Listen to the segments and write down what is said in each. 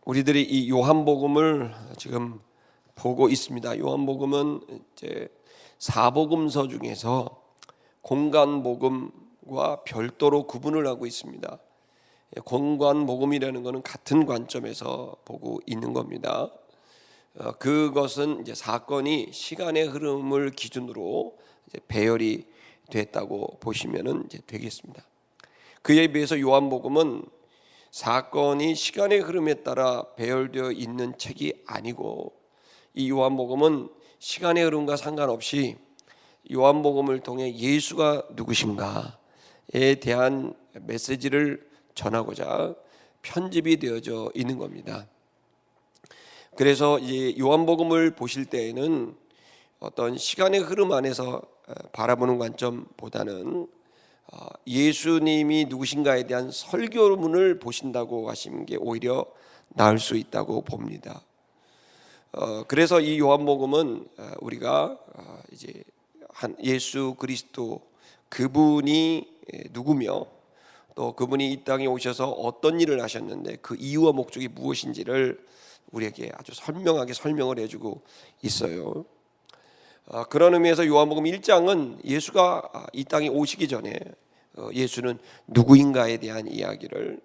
우리들이 이 요한복음을 지금 보고 있습니다. 요한복음은 이제 사복음서 중에서 공관복음과 별도로 구분을 하고 있습니다. 공관복음이라는 것은 같은 관점에서 보고 있는 겁니다. 그것은 이제 사건이 시간의 흐름을 기준으로 이제 배열이 됐다고 보시면 이제 되겠습니다. 그에 비해서 요한복음은 사건이 시간의 흐름에 따라 배열되어 있는 책이 아니고, 이 요한복음은 시간의 흐름과 상관없이 요한복음을 통해 예수가 누구신가에 대한 메시지를 전하고자 편집이 되어져 있는 겁니다. 그래서 이 요한복음을 보실 때에는 어떤 시간의 흐름 안에서 바라보는 관점보다는 예수님이 누구신가에 대한 설교문을 보신다고 하시는 게 오히려 나을 수 있다고 봅니다. 그래서 이 요한복음은 우리가 이제 예수 그리스도, 그분이 누구며 또 그분이 이 땅에 오셔서 어떤 일을 하셨는데 그 이유와 목적이 무엇인지를 우리에게 아주 선명하게 설명을 해주고 있어요. 그런 의미에서 요한복음 1장은 예수가 이 땅에 오시기 전에 예수는 누구인가에 대한 이야기를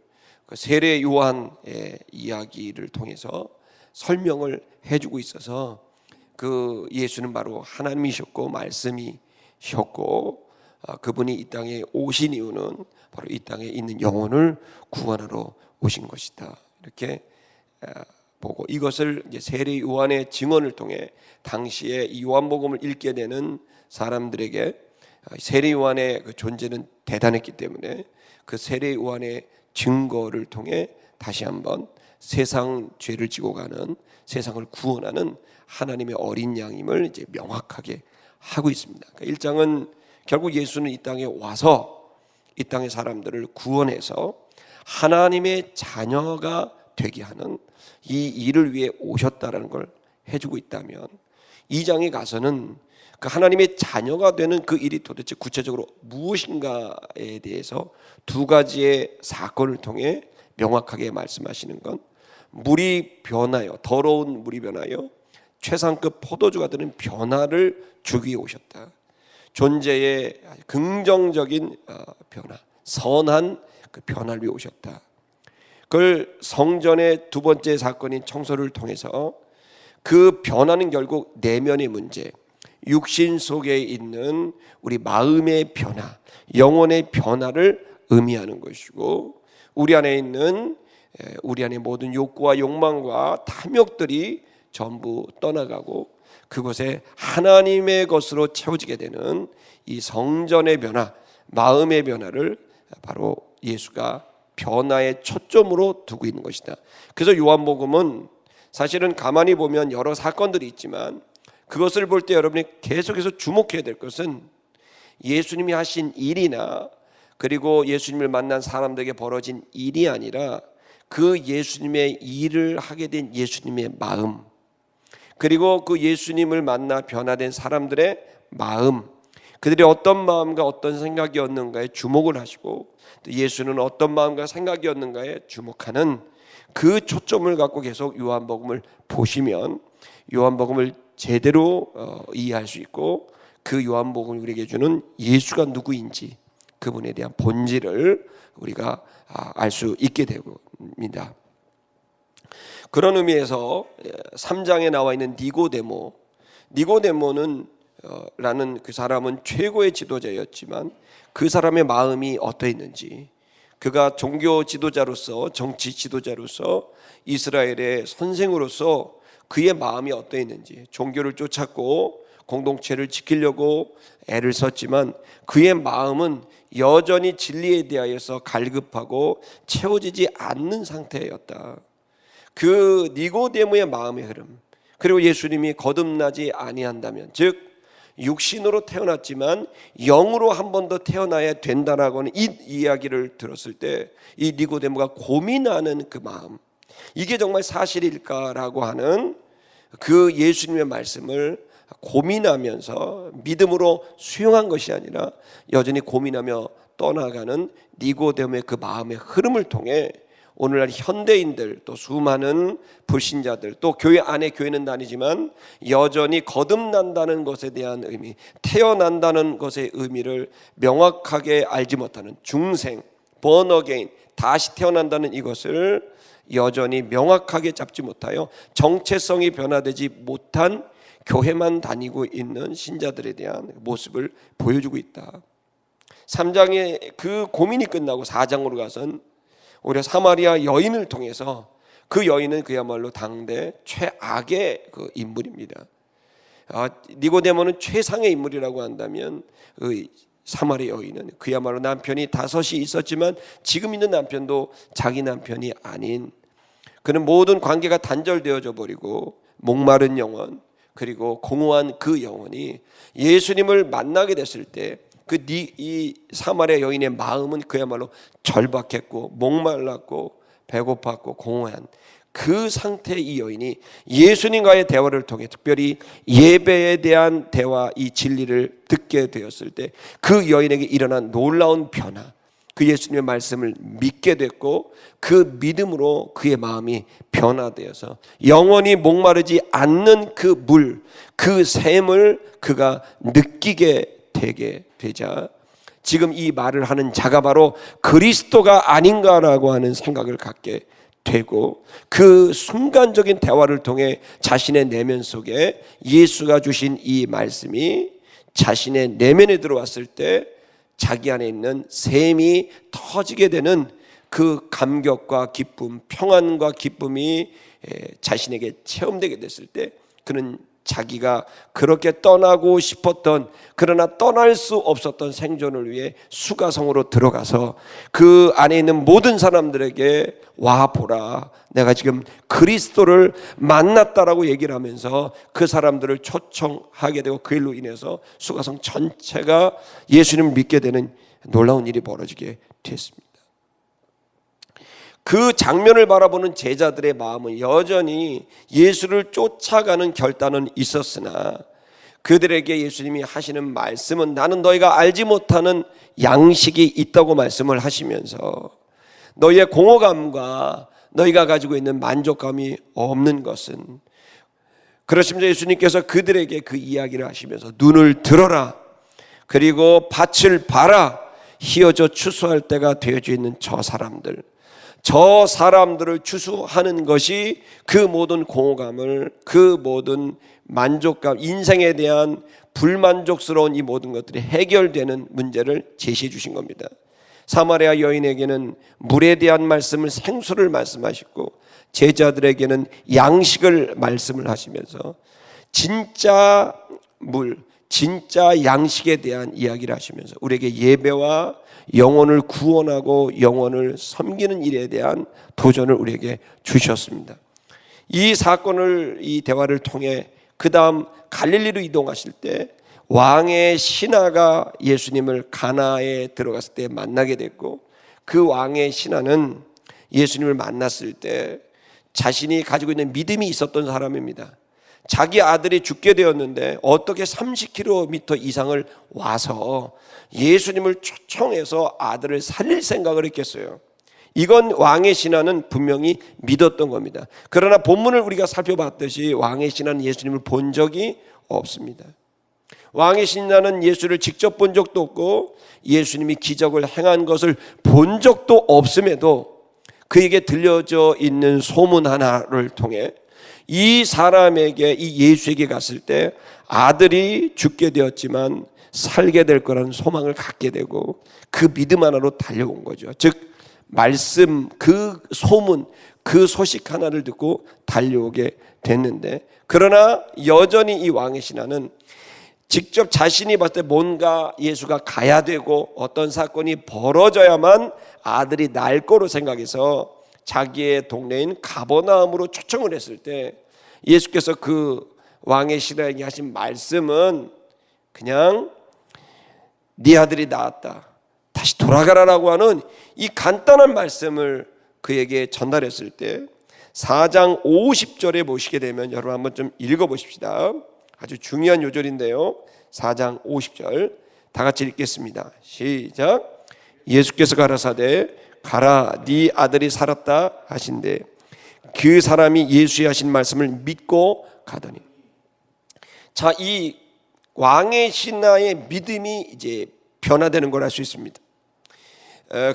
그 세례 요한의 이야기를 통해서 설명을 해주고 있어서 그 예수는 바로 하나님이셨고 말씀이셨고, 그분이 이 땅에 오신 이유는 바로 이 땅에 있는 영혼을 구원하러 오신 것이다, 이렇게 보고, 이것을 이제 세례 요한의 증언을 통해 당시에 이 요한복음을 읽게 되는 사람들에게 세례 요한의 그 존재는 대단했기 때문에 그 세례 요한의 증거를 통해 다시 한번 세상 죄를 지고 가는, 세상을 구원하는 하나님의 어린 양임을 이제 명확하게 하고 있습니다. 그러니까 1장은 결국 예수는 이 땅에 와서 이 땅의 사람들을 구원해서 하나님의 자녀가 되게 하는 이 일을 위해 오셨다라는 걸 해주고 있다면, 2장에 가서는 그 하나님의 자녀가 되는 그 일이 도대체 구체적으로 무엇인가에 대해서 두 가지의 사건을 통해 명확하게 말씀하시는 건, 물이 변하여, 더러운 물이 변하여 최상급 포도주가 되는 변화를 주기 위해 오셨다. 존재의 긍정적인 변화, 선한 그 변화를 위해 오셨다. 그걸 성전의 두 번째 사건인 청소를 통해서 그 변화는 결국 내면의 문제, 육신 속에 있는 우리 마음의 변화, 영혼의 변화를 의미하는 것이고, 우리 안에 있는 우리 안의 모든 욕구와 욕망과 탐욕들이 전부 떠나가고 그곳에 하나님의 것으로 채워지게 되는 이 성전의 변화, 마음의 변화를 바로 예수가 변화의 초점으로 두고 있는 것이다. 그래서 요한복음은 사실은 가만히 보면 여러 사건들이 있지만 그것을 볼 때 여러분이 계속해서 주목해야 될 것은 예수님이 하신 일이나 그리고 예수님을 만난 사람들에게 벌어진 일이 아니라 그 예수님의 일을 하게 된 예수님의 마음, 그리고 그 예수님을 만나 변화된 사람들의 마음, 그들이 어떤 마음과 어떤 생각이었는가에 주목을 하시고, 또 예수는 어떤 마음과 생각이었는가에 주목하는 그 초점을 갖고 계속 요한복음을 보시면 요한복음을 제대로 이해할 수 있고, 그 요한복음이 우리에게 주는 예수가 누구인지 그분에 대한 본질을 우리가 알 수 있게 됩니다. 그런 의미에서 3장에 나와 있는 니고데모는 라는 그 사람은 최고의 지도자였지만 그 사람의 마음이 어떠했는지, 그가 종교 지도자로서, 정치 지도자로서, 이스라엘의 선생으로서 그의 마음이 어떠했는지, 종교를 쫓았고 공동체를 지키려고 애를 썼지만 그의 마음은 여전히 진리에 대하여서 갈급하고 채워지지 않는 상태였다. 그 니고데모의 마음의 흐름, 그리고 예수님이 거듭나지 아니한다면, 즉 육신으로 태어났지만 영으로 한 번 더 태어나야 된다라고 하는 이 이야기를 들었을 때 이 니고데모가 고민하는 그 마음, 이게 정말 사실일까라고 하는 그 예수님의 말씀을 고민하면서 믿음으로 수용한 것이 아니라 여전히 고민하며 떠나가는 니고데모의 그 마음의 흐름을 통해 오늘날 현대인들, 또 수많은 불신자들, 또 교회 안에 교회는 다니지만 여전히 거듭난다는 것에 대한 의미, 태어난다는 것의 의미를 명확하게 알지 못하는 중생, born again, 다시 태어난다는 이것을 여전히 명확하게 잡지 못하여 정체성이 변화되지 못한 교회만 다니고 있는 신자들에 대한 모습을 보여주고 있다. 3장의 그 고민이 끝나고 4장으로 가선 오히려 사마리아 여인을 통해서, 그 여인은 그야말로 당대 최악의 그 인물입니다. 니고데모는 최상의 인물이라고 한다면 사마리아 여인은 그야말로 남편이 5이 있었지만 지금 있는 남편도 자기 남편이 아닌, 그는 모든 관계가 단절되어져 버리고 목마른 영혼, 그리고 공허한 그 영혼이 예수님을 만나게 됐을 때 이 사마리아 여인의 마음은 그야말로 절박했고 목말랐고 배고팠고 공허한 그 상태의 이 여인이 예수님과의 대화를 통해, 특별히 예배에 대한 대화, 이 진리를 듣게 되었을 때 그 여인에게 일어난 놀라운 변화, 그 예수님의 말씀을 믿게 됐고 그 믿음으로 그의 마음이 변화되어서 영원히 목마르지 않는 그 물, 그 샘을 그가 느끼게 되게 되자 지금 이 말을 하는 자가 바로 그리스도가 아닌가라고 하는 생각을 갖게 되고, 그 순간적인 대화를 통해 자신의 내면 속에 예수가 주신 이 말씀이 자신의 내면에 들어왔을 때 자기 안에 있는 샘이 터지게 되는 그 감격과 기쁨, 평안과 기쁨이 자신에게 체험되게 됐을 때 그는 자기가 그렇게 떠나고 싶었던, 그러나 떠날 수 없었던 생존을 위해 수가성으로 들어가서 그 안에 있는 모든 사람들에게 와 보라, 내가 지금 그리스도를 만났다라고 얘기를 하면서 그 사람들을 초청하게 되고, 그 일로 인해서 수가성 전체가 예수님을 믿게 되는 놀라운 일이 벌어지게 됐습니다. 그 장면을 바라보는 제자들의 마음은 여전히 예수를 쫓아가는 결단은 있었으나 그들에게 예수님이 하시는 말씀은 나는 너희가 알지 못하는 양식이 있다고 말씀을 하시면서 너희의 공허감과 너희가 가지고 있는 만족감이 없는 것은, 그러시면서 예수님께서 그들에게 그 이야기를 하시면서 눈을 들어라, 그리고 밭을 봐라, 희어져 추수할 때가 되어져 있는 저 사람들을 추수하는 것이 그 모든 공허감을, 그 모든 만족감, 인생에 대한 불만족스러운 이 모든 것들이 해결되는 문제를 제시해 주신 겁니다. 사마리아 여인에게는 물에 대한 말씀을, 생수를 말씀하시고 제자들에게는 양식을 말씀을 하시면서 진짜 물, 진짜 양식에 대한 이야기를 하시면서 우리에게 예배와 영혼을 구원하고 영혼을 섬기는 일에 대한 도전을 우리에게 주셨습니다. 이 사건을, 이 대화를 통해 그 다음 갈릴리로 이동하실 때 왕의 신하가 예수님을 가나에 들어갔을 때 만나게 됐고, 그 왕의 신하는 예수님을 만났을 때 자신이 가지고 있는 믿음이 있었던 사람입니다. 자기 아들이 죽게 되었는데 어떻게 30km 이상을 와서 예수님을 초청해서 아들을 살릴 생각을 했겠어요. 이건 왕의 신하는 분명히 믿었던 겁니다. 그러나 본문을 우리가 살펴봤듯이 왕의 신하는 예수님을 본 적이 없습니다. 왕의 신하는 예수를 직접 본 적도 없고 예수님이 기적을 행한 것을 본 적도 없음에도 그에게 들려져 있는 소문 하나를 통해 이 사람에게, 이 예수에게 갔을 때 아들이 죽게 되었지만 살게 될 거라는 소망을 갖게 되고 그 믿음 하나로 달려온 거죠. 즉 말씀, 그 소문, 그 소식 하나를 듣고 달려오게 됐는데, 그러나 여전히 이 왕의 신하는 직접 자신이 봤을 때 뭔가 예수가 가야 되고 어떤 사건이 벌어져야만 아들이 날 거로 생각해서 자기의 동네인 가버나움으로 초청을 했을 때 예수께서 그 왕의 신하에게 하신 말씀은 그냥 네 아들이 나았다, 다시 돌아가라라고 하는 이 간단한 말씀을 그에게 전달했을 때 4장 50절에 보시게 되면 여러분 한번 좀 읽어보십시다. 아주 중요한 요절인데요. 4장 50절 다 같이 읽겠습니다. 시작. 예수께서 가라사대 가라 네 아들이 살았다 하신대 그 사람이 예수의 하신 말씀을 믿고 가더니. 자, 이 왕의 신하의 믿음이 이제 변화되는 걸 알 수 있습니다.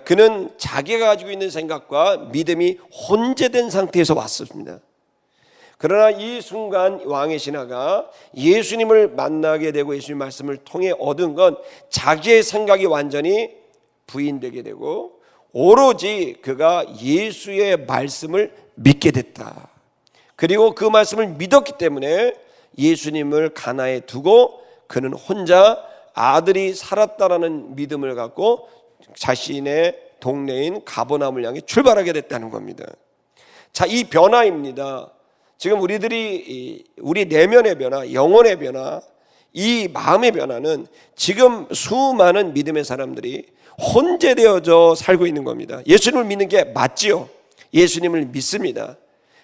그는 자기가 가지고 있는 생각과 믿음이 혼재된 상태에서 왔습니다. 그러나 이 순간 왕의 신하가 예수님을 만나게 되고 예수님 말씀을 통해 얻은 건 자기의 생각이 완전히 부인되게 되고 오로지 그가 예수의 말씀을 믿게 됐다. 그리고 그 말씀을 믿었기 때문에 예수님을 가나에 두고 그는 혼자 아들이 살았다라는 믿음을 갖고 자신의 동네인 가버나움을 향해 출발하게 됐다는 겁니다. 자, 이 변화입니다. 지금 우리 내면의 변화, 영혼의 변화, 이 마음의 변화는 지금 수많은 믿음의 사람들이 혼재되어져 살고 있는 겁니다. 예수님을 믿는 게 맞지요. 예수님을 믿습니다.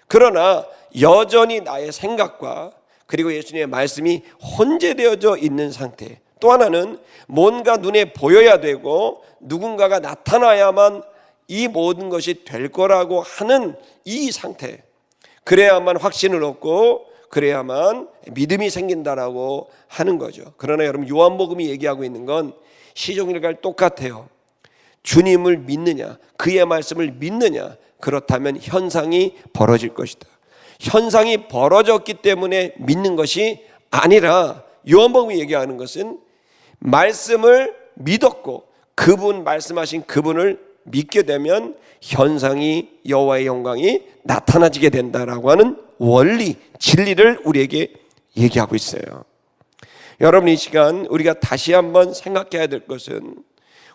그러나 여전히 나의 생각과 그리고 예수님의 말씀이 혼재되어져 있는 상태. 또 하나는 뭔가 눈에 보여야 되고 누군가가 나타나야만 이 모든 것이 될 거라고 하는 이 상태. 그래야만 확신을 얻고 그래야만 믿음이 생긴다라고 하는 거죠. 그러나 여러분 요한복음이 얘기하고 있는 건 시종일관 똑같아요. 주님을 믿느냐, 그의 말씀을 믿느냐, 그렇다면 현상이 벌어질 것이다. 현상이 벌어졌기 때문에 믿는 것이 아니라 요한복음이 얘기하는 것은 말씀을 믿었고 그분 말씀하신 그분을 믿게 되면 현상이 여호와의 영광이 나타나지게 된다라고 하는 원리, 진리를 우리에게 얘기하고 있어요. 여러분 이 시간 우리가 다시 한번 생각해야 될 것은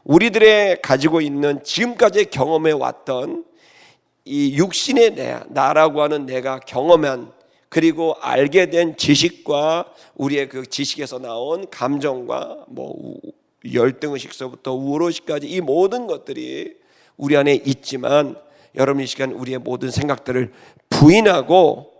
우리들의 가지고 있는 지금까지 경험해 왔던 이 육신의 나라고 하는 내가 경험한 그리고 알게 된 지식과 우리의 그 지식에서 나온 감정과 열등의식서부터 우월의식까지 이 모든 것들이 우리 안에 있지만 여러분 이 시간 우리의 모든 생각들을 부인하고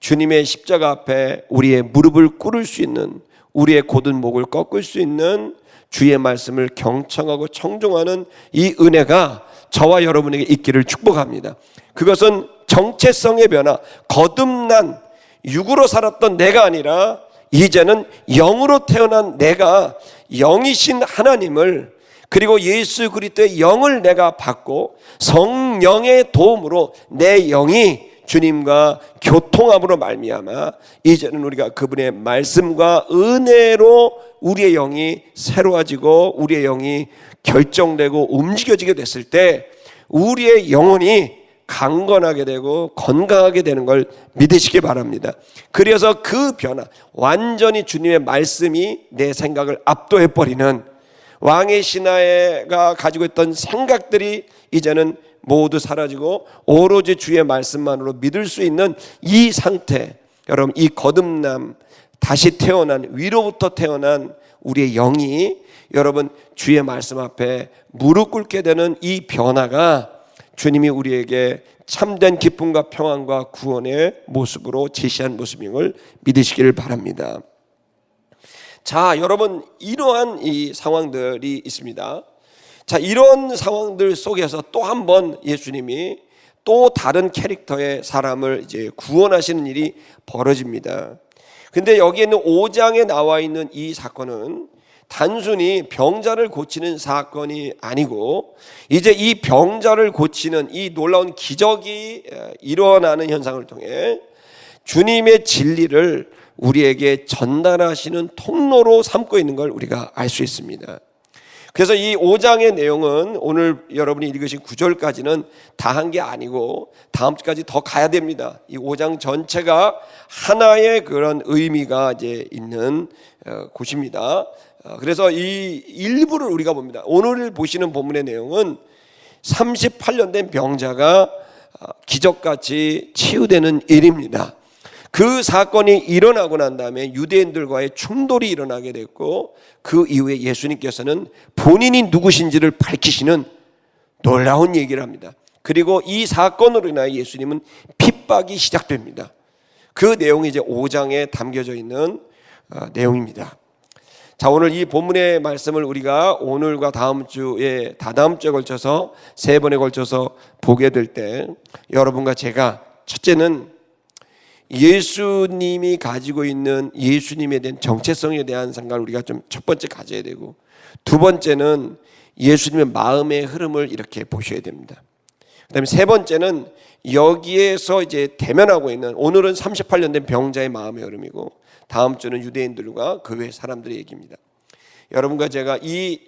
주님의 십자가 앞에 우리의 무릎을 꿇을 수 있는 우리의 곧은 목을 꺾을 수 있는 주의 말씀을 경청하고 청종하는 이 은혜가 저와 여러분에게 있기를 축복합니다. 그것은 정체성의 변화, 거듭난 육으로 살았던 내가 아니라 이제는 영으로 태어난 내가 영이신 하나님을 그리고 예수 그리스도의 영을 내가 받고 성령의 도움으로 내 영이 주님과 교통함으로 말미암아 이제는 우리가 그분의 말씀과 은혜로 우리의 영이 새로워지고 우리의 영이 결정되고 움직여지게 됐을 때 우리의 영혼이 강건하게 되고 건강하게 되는 걸 믿으시기 바랍니다. 그래서 그 변화, 완전히 주님의 말씀이 내 생각을 압도해버리는 왕의 신하가 가지고 있던 생각들이 이제는 모두 사라지고 오로지 주의 말씀만으로 믿을 수 있는 이 상태, 여러분 이 거듭남, 다시 태어난 위로부터 태어난 우리의 영이 여러분 주의 말씀 앞에 무릎 꿇게 되는 이 변화가 주님이 우리에게 참된 기쁨과 평안과 구원의 모습으로 제시한 모습임을 믿으시기를 바랍니다. 자, 여러분 이러한 이 상황들이 있습니다. 자, 이런 상황들 속에서 또 한 번 예수님이 또 다른 캐릭터의 사람을 이제 구원하시는 일이 벌어집니다. 근데 여기에 있는 5장에 나와 있는 이 사건은 단순히 병자를 고치는 사건이 아니고 이제 이 병자를 고치는 이 놀라운 기적이 일어나는 현상을 통해 주님의 진리를 우리에게 전달하시는 통로로 삼고 있는 걸 우리가 알 수 있습니다. 그래서 이 5장의 내용은 오늘 여러분이 읽으신 9절까지는 다 한 게 아니고 다음 주까지 더 가야 됩니다. 이 5장 전체가 하나의 그런 의미가 이제 있는 곳입니다. 그래서 이 일부를 우리가 봅니다. 오늘 보시는 본문의 내용은 38년 된 병자가 기적같이 치유되는 일입니다. 그 사건이 일어나고 난 다음에 유대인들과의 충돌이 일어나게 됐고 그 이후에 예수님께서는 본인이 누구신지를 밝히시는 놀라운 얘기를 합니다. 그리고 이 사건으로 인하여 예수님은 핍박이 시작됩니다. 그 내용이 이제 5장에 담겨져 있는 내용입니다. 자, 오늘 이 본문의 말씀을 우리가 오늘과 다음 주에 다다음 주에 걸쳐서 세 번에 걸쳐서 보게 될 때 여러분과 제가 첫째는 예수님이 가지고 있는 예수님에 대한 정체성에 대한 생각을 우리가 좀 첫 번째 가져야 되고, 두 번째는 예수님의 마음의 흐름을 이렇게 보셔야 됩니다. 그다음에 세 번째는 여기에서 이제 대면하고 있는, 오늘은 38년 된 병자의 마음의 흐름이고 다음 주는 유대인들과 그 외 사람들의 얘기입니다. 여러분과 제가 이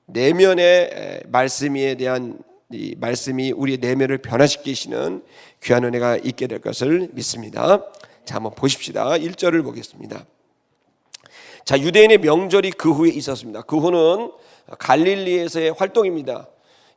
내면의 말씀에 대한 이 말씀이 우리의 내면을 변화시키시는 귀한 은혜가 있게 될 것을 믿습니다. 자, 한번 보십시다. 1절을 보겠습니다. 자, 유대인의 명절이 그 후에 있었습니다. 그 후는 갈릴리에서의 활동입니다.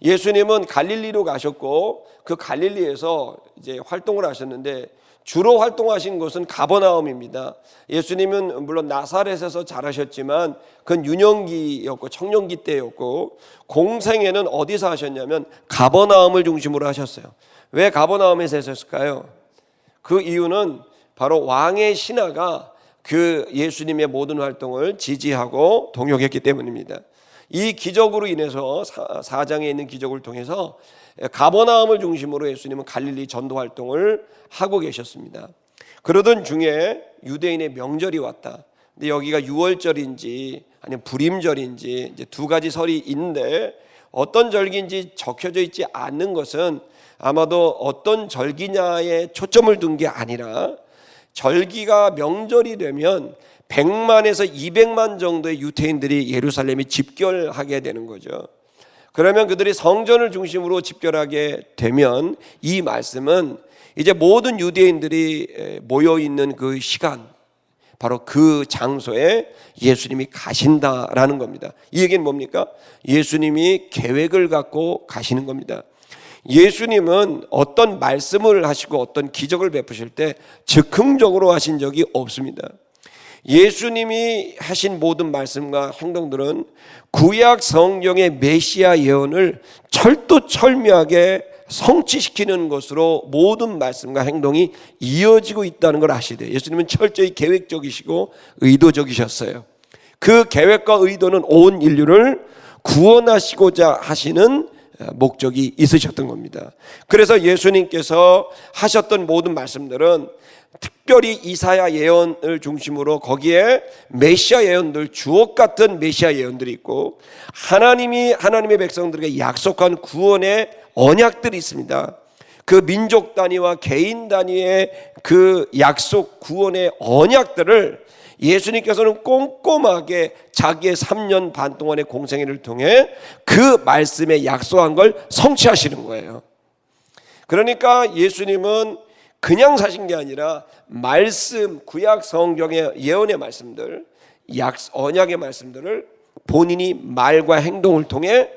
예수님은 갈릴리로 가셨고 그 갈릴리에서 이제 활동을 하셨는데 주로 활동하신 곳은 가버나움입니다. 예수님은 물론 나사렛에서 자라셨지만 그건 유년기였고 청년기 때였고, 공생애는 어디서 하셨냐면 가버나움을 중심으로 하셨어요. 왜 가버나움에서 하셨을까요? 그 이유는 바로 왕의 신하가 그 예수님의 모든 활동을 지지하고 동역했기 때문입니다. 이 기적으로 인해서 사장에 있는 기적을 통해서 가버나움을 중심으로 예수님은 갈릴리 전도 활동을 하고 계셨습니다. 그러던 중에 유대인의 명절이 왔다. 근데 여기가 유월절인지 아니면 불임절인지 이제 두 가지 설이 있는데, 어떤 절기인지 적혀져 있지 않는 것은 아마도 어떤 절기냐에 초점을 둔 게 아니라, 절기가 명절이 되면 100만에서 200만 정도의 유대인들이 예루살렘에 집결하게 되는 거죠. 그러면 그들이 성전을 중심으로 집결하게 되면 이 말씀은 이제 모든 유대인들이 모여 있는 그 시간, 바로 그 장소에 예수님이 가신다라는 겁니다. 이 얘기는 뭡니까? 예수님이 계획을 갖고 가시는 겁니다. 예수님은 어떤 말씀을 하시고 어떤 기적을 베푸실 때 즉흥적으로 하신 적이 없습니다. 예수님이 하신 모든 말씀과 행동들은 구약 성경의 메시아 예언을 철두철미하게 성취시키는 것으로 모든 말씀과 행동이 이어지고 있다는 걸 아셔야 돼요. 예수님은 철저히 계획적이시고 의도적이셨어요. 그 계획과 의도는 온 인류를 구원하시고자 하시는 목적이 있으셨던 겁니다. 그래서 예수님께서 하셨던 모든 말씀들은 특별히 이사야 예언을 중심으로 거기에 메시아 예언들, 주옥 같은 메시아 예언들이 있고, 하나님이 하나님의 백성들에게 약속한 구원의 언약들이 있습니다. 그 민족 단위와 개인 단위의 그 약속 구원의 언약들을 예수님께서는 꼼꼼하게 자기의 3년 반 동안의 공생애를 통해 그 말씀에 약속한 걸 성취하시는 거예요. 그러니까 예수님은 그냥 사신 게 아니라 말씀, 구약 성경의 예언의 말씀들, 언약의 말씀들을 본인이 말과 행동을 통해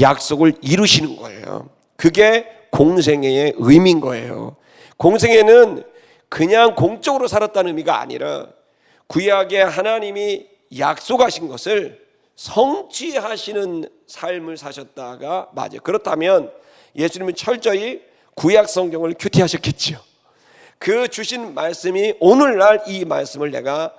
약속을 이루시는 거예요. 그게 공생애의 의미인 거예요. 공생애는 그냥 공적으로 살았다는 의미가 아니라 구약의 하나님이 약속하신 것을 성취하시는 삶을 사셨다가 맞아요. 그렇다면 예수님은 철저히 구약 성경을 큐티하셨겠죠. 그 주신 말씀이 오늘날 이 말씀을 내가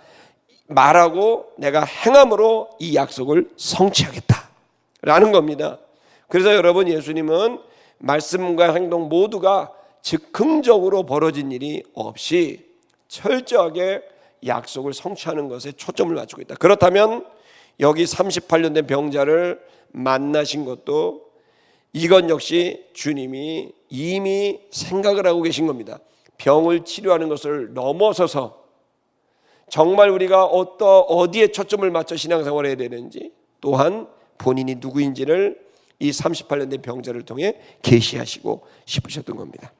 말하고 내가 행함으로 이 약속을 성취하겠다라는 겁니다. 그래서 여러분, 예수님은 말씀과 행동 모두가 즉흥적으로 벌어진 일이 없이 철저하게 약속을 성취하는 것에 초점을 맞추고 있다. 그렇다면 여기 38년 된 병자를 만나신 것도 이건 역시 주님이 이미 생각을 하고 계신 겁니다. 병을 치료하는 것을 넘어서서 정말 우리가 어디에 초점을 맞춰 신앙생활을 해야 되는지, 또한 본인이 누구인지를 이 38년 된 병자를 통해 계시하시고 싶으셨던 겁니다.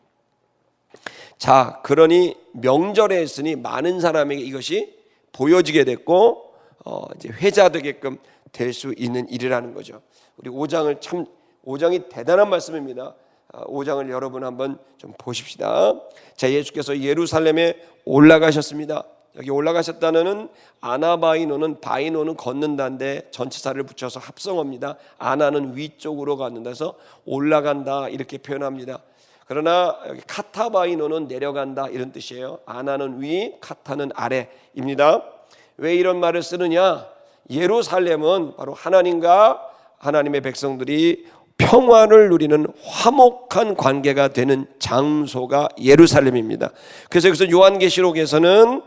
자, 그러니 명절에 했으니 많은 사람에게 이것이 보여지게 됐고 이제 회자되게끔 될 수 있는 일이라는 거죠. 우리 5장이 대단한 말씀입니다. 5장을 여러분 한번 좀 보십시다. 자, 예수께서 예루살렘에 올라가셨습니다. 여기 올라가셨다는 아나바이노는, 바이노는 걷는다인데 전치사를 붙여서 합성어입니다. 아나는 위쪽으로 갔는데서 올라간다 이렇게 표현합니다. 그러나 여기 카타바이노는 내려간다 이런 뜻이에요. 아나는 위, 카타는 아래입니다. 왜 이런 말을 쓰느냐? 예루살렘은 바로 하나님과 하나님의 백성들이 평화를 누리는 화목한 관계가 되는 장소가 예루살렘입니다. 그래서 여기서 요한계시록에서는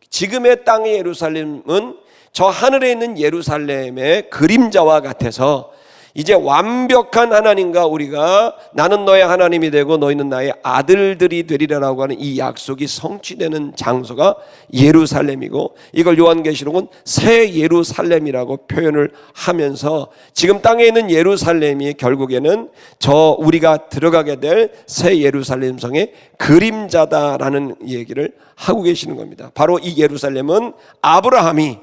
지금의 땅의 예루살렘은 저 하늘에 있는 예루살렘의 그림자와 같아서 이제 완벽한 하나님과 우리가 나는 너의 하나님이 되고 너희는 나의 아들들이 되리라라고 하는 이 약속이 성취되는 장소가 예루살렘이고, 이걸 요한계시록은 새 예루살렘이라고 표현을 하면서 지금 땅에 있는 예루살렘이 결국에는 저 우리가 들어가게 될 새 예루살렘 성의 그림자다라는 얘기를 하고 계시는 겁니다. 바로 이 예루살렘은 아브라함이,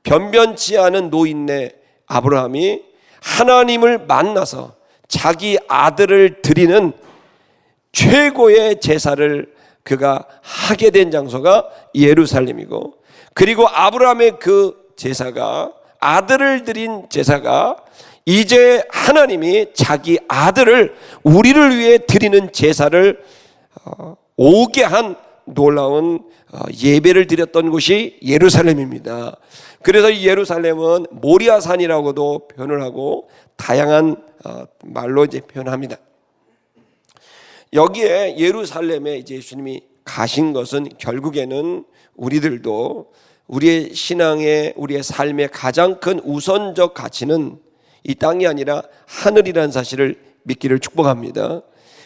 변변치 않은 노인네 아브라함이 하나님을 만나서 자기 아들을 드리는 최고의 제사를 그가 하게 된 장소가 예루살렘이고, 그리고 아브라함의 그 제사가, 아들을 드린 제사가 이제 하나님이 자기 아들을 우리를 위해 드리는 제사를 오게 한 놀라운 예배를 드렸던 곳이 예루살렘입니다. 그래서 이 예루살렘은 모리아산이라고도 표현을 하고 다양한 말로 이제 표현합니다. 여기에 예루살렘에 이제 예수님이 가신 것은 결국에는 우리들도 우리의 신앙의, 우리의 삶의 가장 큰 우선적 가치는 이 땅이 아니라 하늘이라는 사실을 믿기를 축복합니다.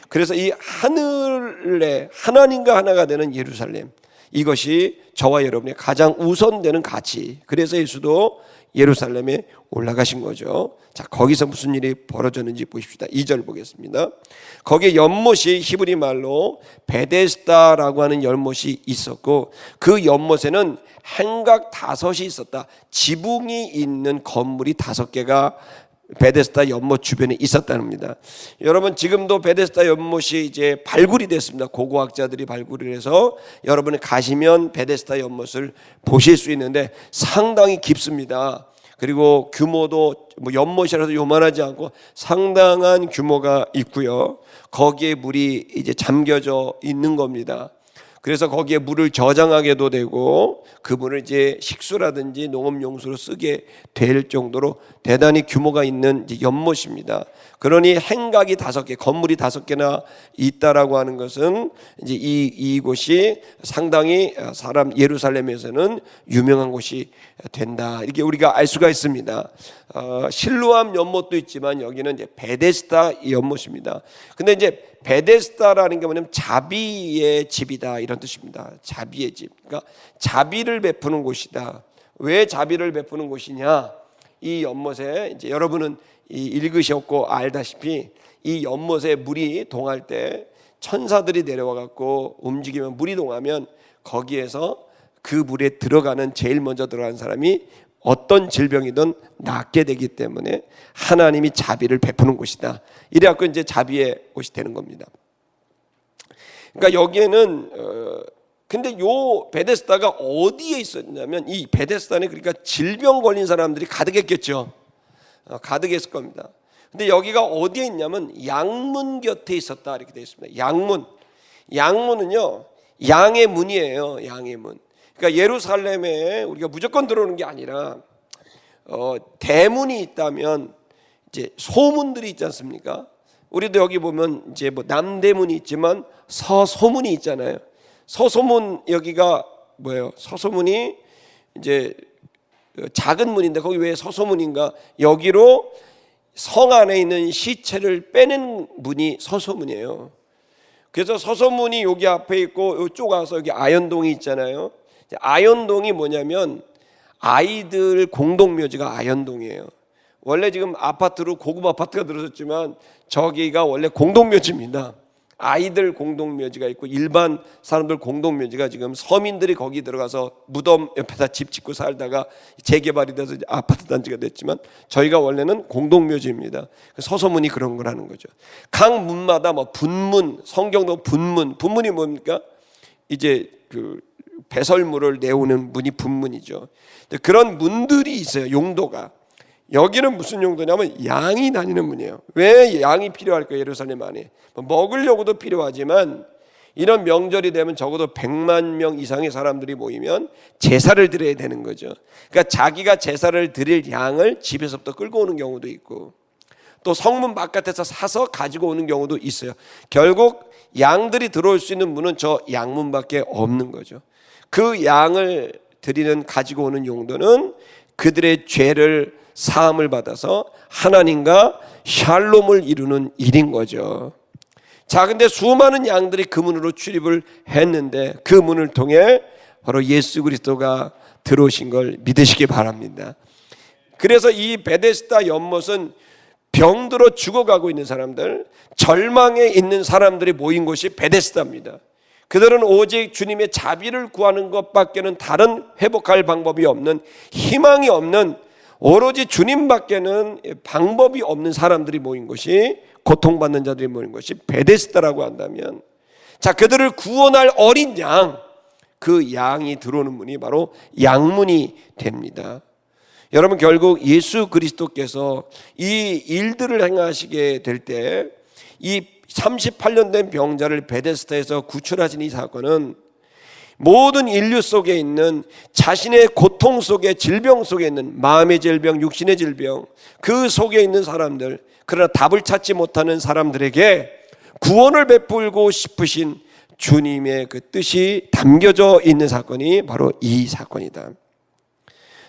그래서 이 하늘에 하나님과 하나가 되는 예루살렘, 이것이 저와 여러분의 가장 우선되는 가치. 그래서 예수도 예루살렘에 올라가신 거죠. 자, 거기서 무슨 일이 벌어졌는지 보십시다. 2절 보겠습니다. 거기에 연못이 히브리 말로 베데스다라고 하는 연못이 있었고, 그 연못에는 행각 5이 있었다. 지붕이 있는 건물이 5개가 베데스다 연못 주변에 있었다는 겁니다. 여러분, 지금도 베데스다 연못이 이제 발굴이 됐습니다. 고고학자들이 발굴을 해서 여러분이 가시면 베데스다 연못을 보실 수 있는데 상당히 깊습니다. 그리고 규모도 뭐 연못이라서 요만하지 않고 상당한 규모가 있고요. 거기에 물이 이제 잠겨져 있는 겁니다. 그래서 거기에 물을 저장하게도 되고 그 물을 이제 식수라든지 농업용수로 쓰게 될 정도로 대단히 규모가 있는 이제 연못입니다. 그러니 행각이 5개, 건물이 5개나 있다라고 하는 것은 이제 이곳이 상당히 사람 예루살렘에서는 유명한 곳이 된다, 이렇게 우리가 알 수가 있습니다. 실로암 연못도 있지만 여기는 이제 베데스다 연못입니다. 근데 이제 베데스다라는 게 뭐냐면 자비의 집이다, 이런 뜻입니다. 자비의 집. 그러니까 자비를 베푸는 곳이다. 왜 자비를 베푸는 곳이냐? 이 연못에 이제 여러분은 읽으셨고 알다시피 이 연못에 물이 동할 때 천사들이 내려와 갖고 움직이면, 물이 동하면 거기에서 그 물에 들어가는, 제일 먼저 들어가는 사람이 어떤 질병이든 낫게 되기 때문에 하나님이 자비를 베푸는 곳이다. 이래갖고 이제 자비의 곳이 되는 겁니다. 그러니까 여기에는 근데 요 베데스다가 어디에 있었냐면, 이 베데스다는 그러니까 질병 걸린 사람들이 가득했겠죠. 가득했을 겁니다. 근데 여기가 어디에 있냐면 양문 곁에 있었다, 이렇게 되어 있습니다. 양문. 양문은요, 양의 문이에요. 양의 문. 그러니까 예루살렘에 우리가 무조건 들어오는 게 아니라 대문이 있다면 이제 소문들이 있지 않습니까? 우리도 여기 보면 이제 뭐 남대문이 있지만 서소문이 있잖아요. 서소문, 여기가 뭐예요? 서소문이 이제 작은 문인데 거기 왜 서소문인가? 여기로 성 안에 있는 시체를 빼는 문이 서소문이에요. 그래서 서소문이 여기 앞에 있고 이쪽 와서 여기 아현동이 있잖아요. 아현동이 뭐냐면 아이들 공동묘지가 아현동이에요. 원래 지금 아파트로 고급 아파트가 들어섰지만 저기가 원래 공동묘지입니다. 아이들 공동묘지가 있고 일반 사람들 공동묘지가, 지금 서민들이 거기 들어가서 무덤 옆에다 집 짓고 살다가 재개발이 돼서 아파트 단지가 됐지만 저희가 원래는 공동묘지입니다. 서소문이 그런 거라는 거죠. 각 문마다 뭐 분문, 성경도 분문이 뭡니까? 이제 그 배설물을 내오는 문이 분문이죠. 그런 문들이 있어요. 용도가. 여기는 무슨 용도냐면 양이 다니는 문이에요. 왜 양이 필요할까요? 예루살렘 안에 먹으려고도 필요하지만 이런 명절이 되면 적어도 100만 명 이상의 사람들이 모이면 제사를 드려야 되는 거죠. 그러니까 자기가 제사를 드릴 양을 집에서부터 끌고 오는 경우도 있고, 또 성문 바깥에서 사서 가지고 오는 경우도 있어요. 결국 양들이 들어올 수 있는 문은 저 양문밖에 없는 거죠. 그 양을 드리는 가지고 오는 용도는 그들의 죄를 사함을 받아서 하나님과 샬롬을 이루는 일인 거죠. 자, 근데 수많은 양들이 그 문으로 출입을 했는데 그 문을 통해 바로 예수 그리스도가 들어오신 걸 믿으시기 바랍니다. 그래서 이 베데스다 연못은 병들어 죽어가고 있는 사람들, 절망에 있는 사람들이 모인 곳이 베데스다입니다. 그들은 오직 주님의 자비를 구하는 것밖에는 다른 회복할 방법이 없는, 희망이 없는, 오로지 주님밖에는 방법이 없는 사람들이 모인 곳이, 고통받는 자들이 모인 것이 베데스다라고 한다면, 자, 그들을 구원할 어린 양, 그 양이 들어오는 문이 바로 양문이 됩니다. 여러분, 결국 예수 그리스도께서 이 일들을 행하시게 될 때 이 38년 된 병자를 베데스다에서 구출하신 이 사건은 모든 인류 속에 있는 자신의 고통 속에, 질병 속에 있는 마음의 질병, 육신의 질병, 그 속에 있는 사람들, 그러나 답을 찾지 못하는 사람들에게 구원을 베풀고 싶으신 주님의 그 뜻이 담겨져 있는 사건이 바로 이 사건이다.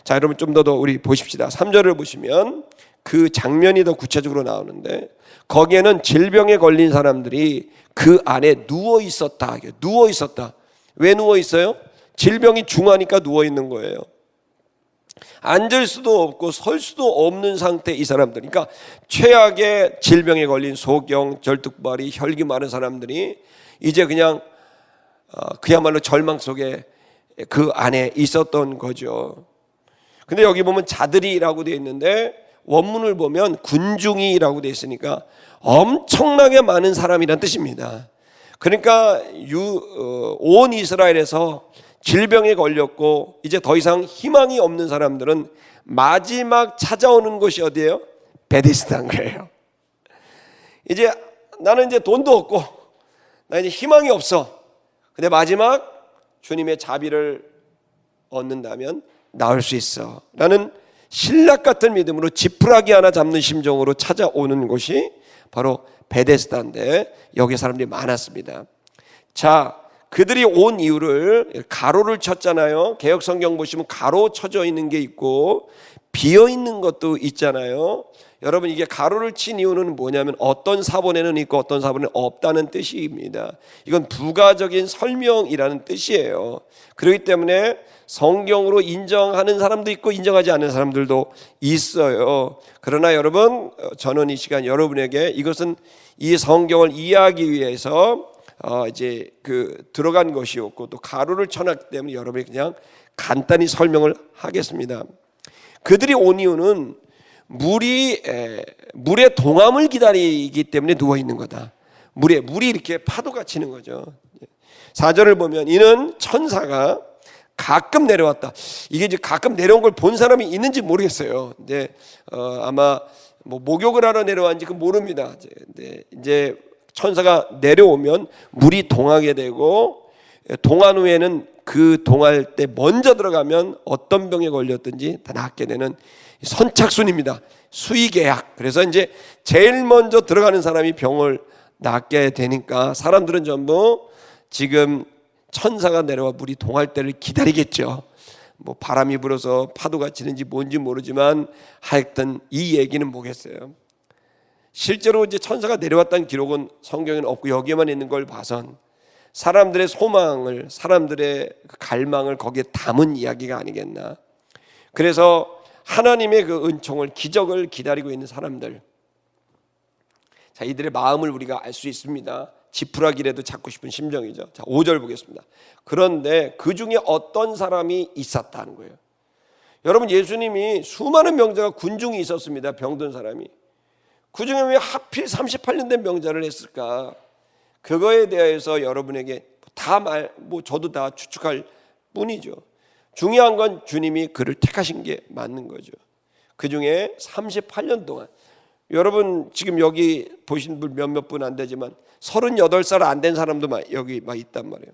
자, 여러분 좀 더 우리 보십시다. 3절을 보시면 그 장면이 더 구체적으로 나오는데, 거기에는 질병에 걸린 사람들이 그 안에 누워 있었다. 누워 있었다. 왜 누워 있어요? 질병이 중하니까 누워 있는 거예요. 앉을 수도 없고 설 수도 없는 상태 이 사람들. 그러니까 최악의 질병에 걸린 소경, 절뚝발이, 혈기 많은 사람들이 이제 그냥 그야말로 절망 속에 그 안에 있었던 거죠. 근데 여기 보면 자들이라고 되어 있는데 원문을 보면 군중이라고 되어 있으니까 엄청나게 많은 사람이란 뜻입니다. 그러니까 온 이스라엘에서 질병에 걸렸고 이제 더 이상 희망이 없는 사람들은 마지막 찾아오는 곳이 어디예요? 베데스다인 거예요. 이제 나는 이제 돈도 없고 나 이제 희망이 없어. 근데 마지막 주님의 자비를 얻는다면 나올 수 있어 라는 신락 같은 믿음으로 지푸라기 하나 잡는 심정으로 찾아오는 곳이 바로 베데스다인데 여기 사람들이 많았습니다. 자, 그들이 온 이유를 가로를 쳤잖아요. 개역 성경 보시면 가로 쳐져 있는 게 있고 비어 있는 것도 있잖아요. 여러분, 이게 가로를 친 이유는 뭐냐면 어떤 사본에는 있고 어떤 사본에는 없다는 뜻입니다. 이건 부가적인 설명이라는 뜻이에요. 그렇기 때문에 성경으로 인정하는 사람도 있고 인정하지 않는 사람들도 있어요. 그러나 여러분, 저는 이 시간 여러분에게 이것은 이 성경을 이해하기 위해서 이제 들어간 것이었고 또 가로를 쳐놨기 때문에 여러분이 그냥 간단히 설명을 하겠습니다. 그들이 온 이유는 물의 동함을 기다리기 때문에 누워 있는 거다. 물이 이렇게 파도가 치는 거죠. 4절을 보면 이는 천사가 가끔 내려왔다. 이게 이제 가끔 내려온 걸 본 사람이 있는지 모르겠어요. 근데 아마 뭐 목욕을 하러 내려왔는지 그 모릅니다. 근데 이제 천사가 내려오면 물이 동하게 되고, 동한 후에는 그 동할 때 먼저 들어가면 어떤 병에 걸렸든지 다 낫게 되는 선착순입니다. 수의계약. 그래서 이제 제일 먼저 들어가는 사람이 병을 낫게 되니까 사람들은 전부 지금 천사가 내려와 물이 동할 때를 기다리겠죠. 뭐 바람이 불어서 파도가 치는지 뭔지 모르지만 하여튼 이 얘기는 뭐겠어요. 실제로 이제 천사가 내려왔다는 기록은 성경에는 없고 여기에만 있는 걸 봐선 사람들의 소망을, 사람들의 갈망을 거기에 담은 이야기가 아니겠나. 그래서 하나님의 그 은총을, 기적을 기다리고 있는 사람들, 자, 이들의 마음을 우리가 알 수 있습니다. 지푸라기라도 잡고 싶은 심정이죠. 자, 5절 보겠습니다. 그런데 그 중에 어떤 사람이 있었다는 거예요. 여러분, 예수님이 수많은 병자가 군중이 있었습니다. 병든 사람이. 그 중에 왜 하필 38년 된 병자를 했을까? 그거에 대해서 여러분에게 저도 다 추측할 뿐이죠. 중요한 건 주님이 그를 택하신 게 맞는 거죠. 그 중에 38년 동안, 여러분 지금 여기 보신 분 몇몇 분 안 되지만 38살 안 된 사람도 여기 막 있단 말이에요.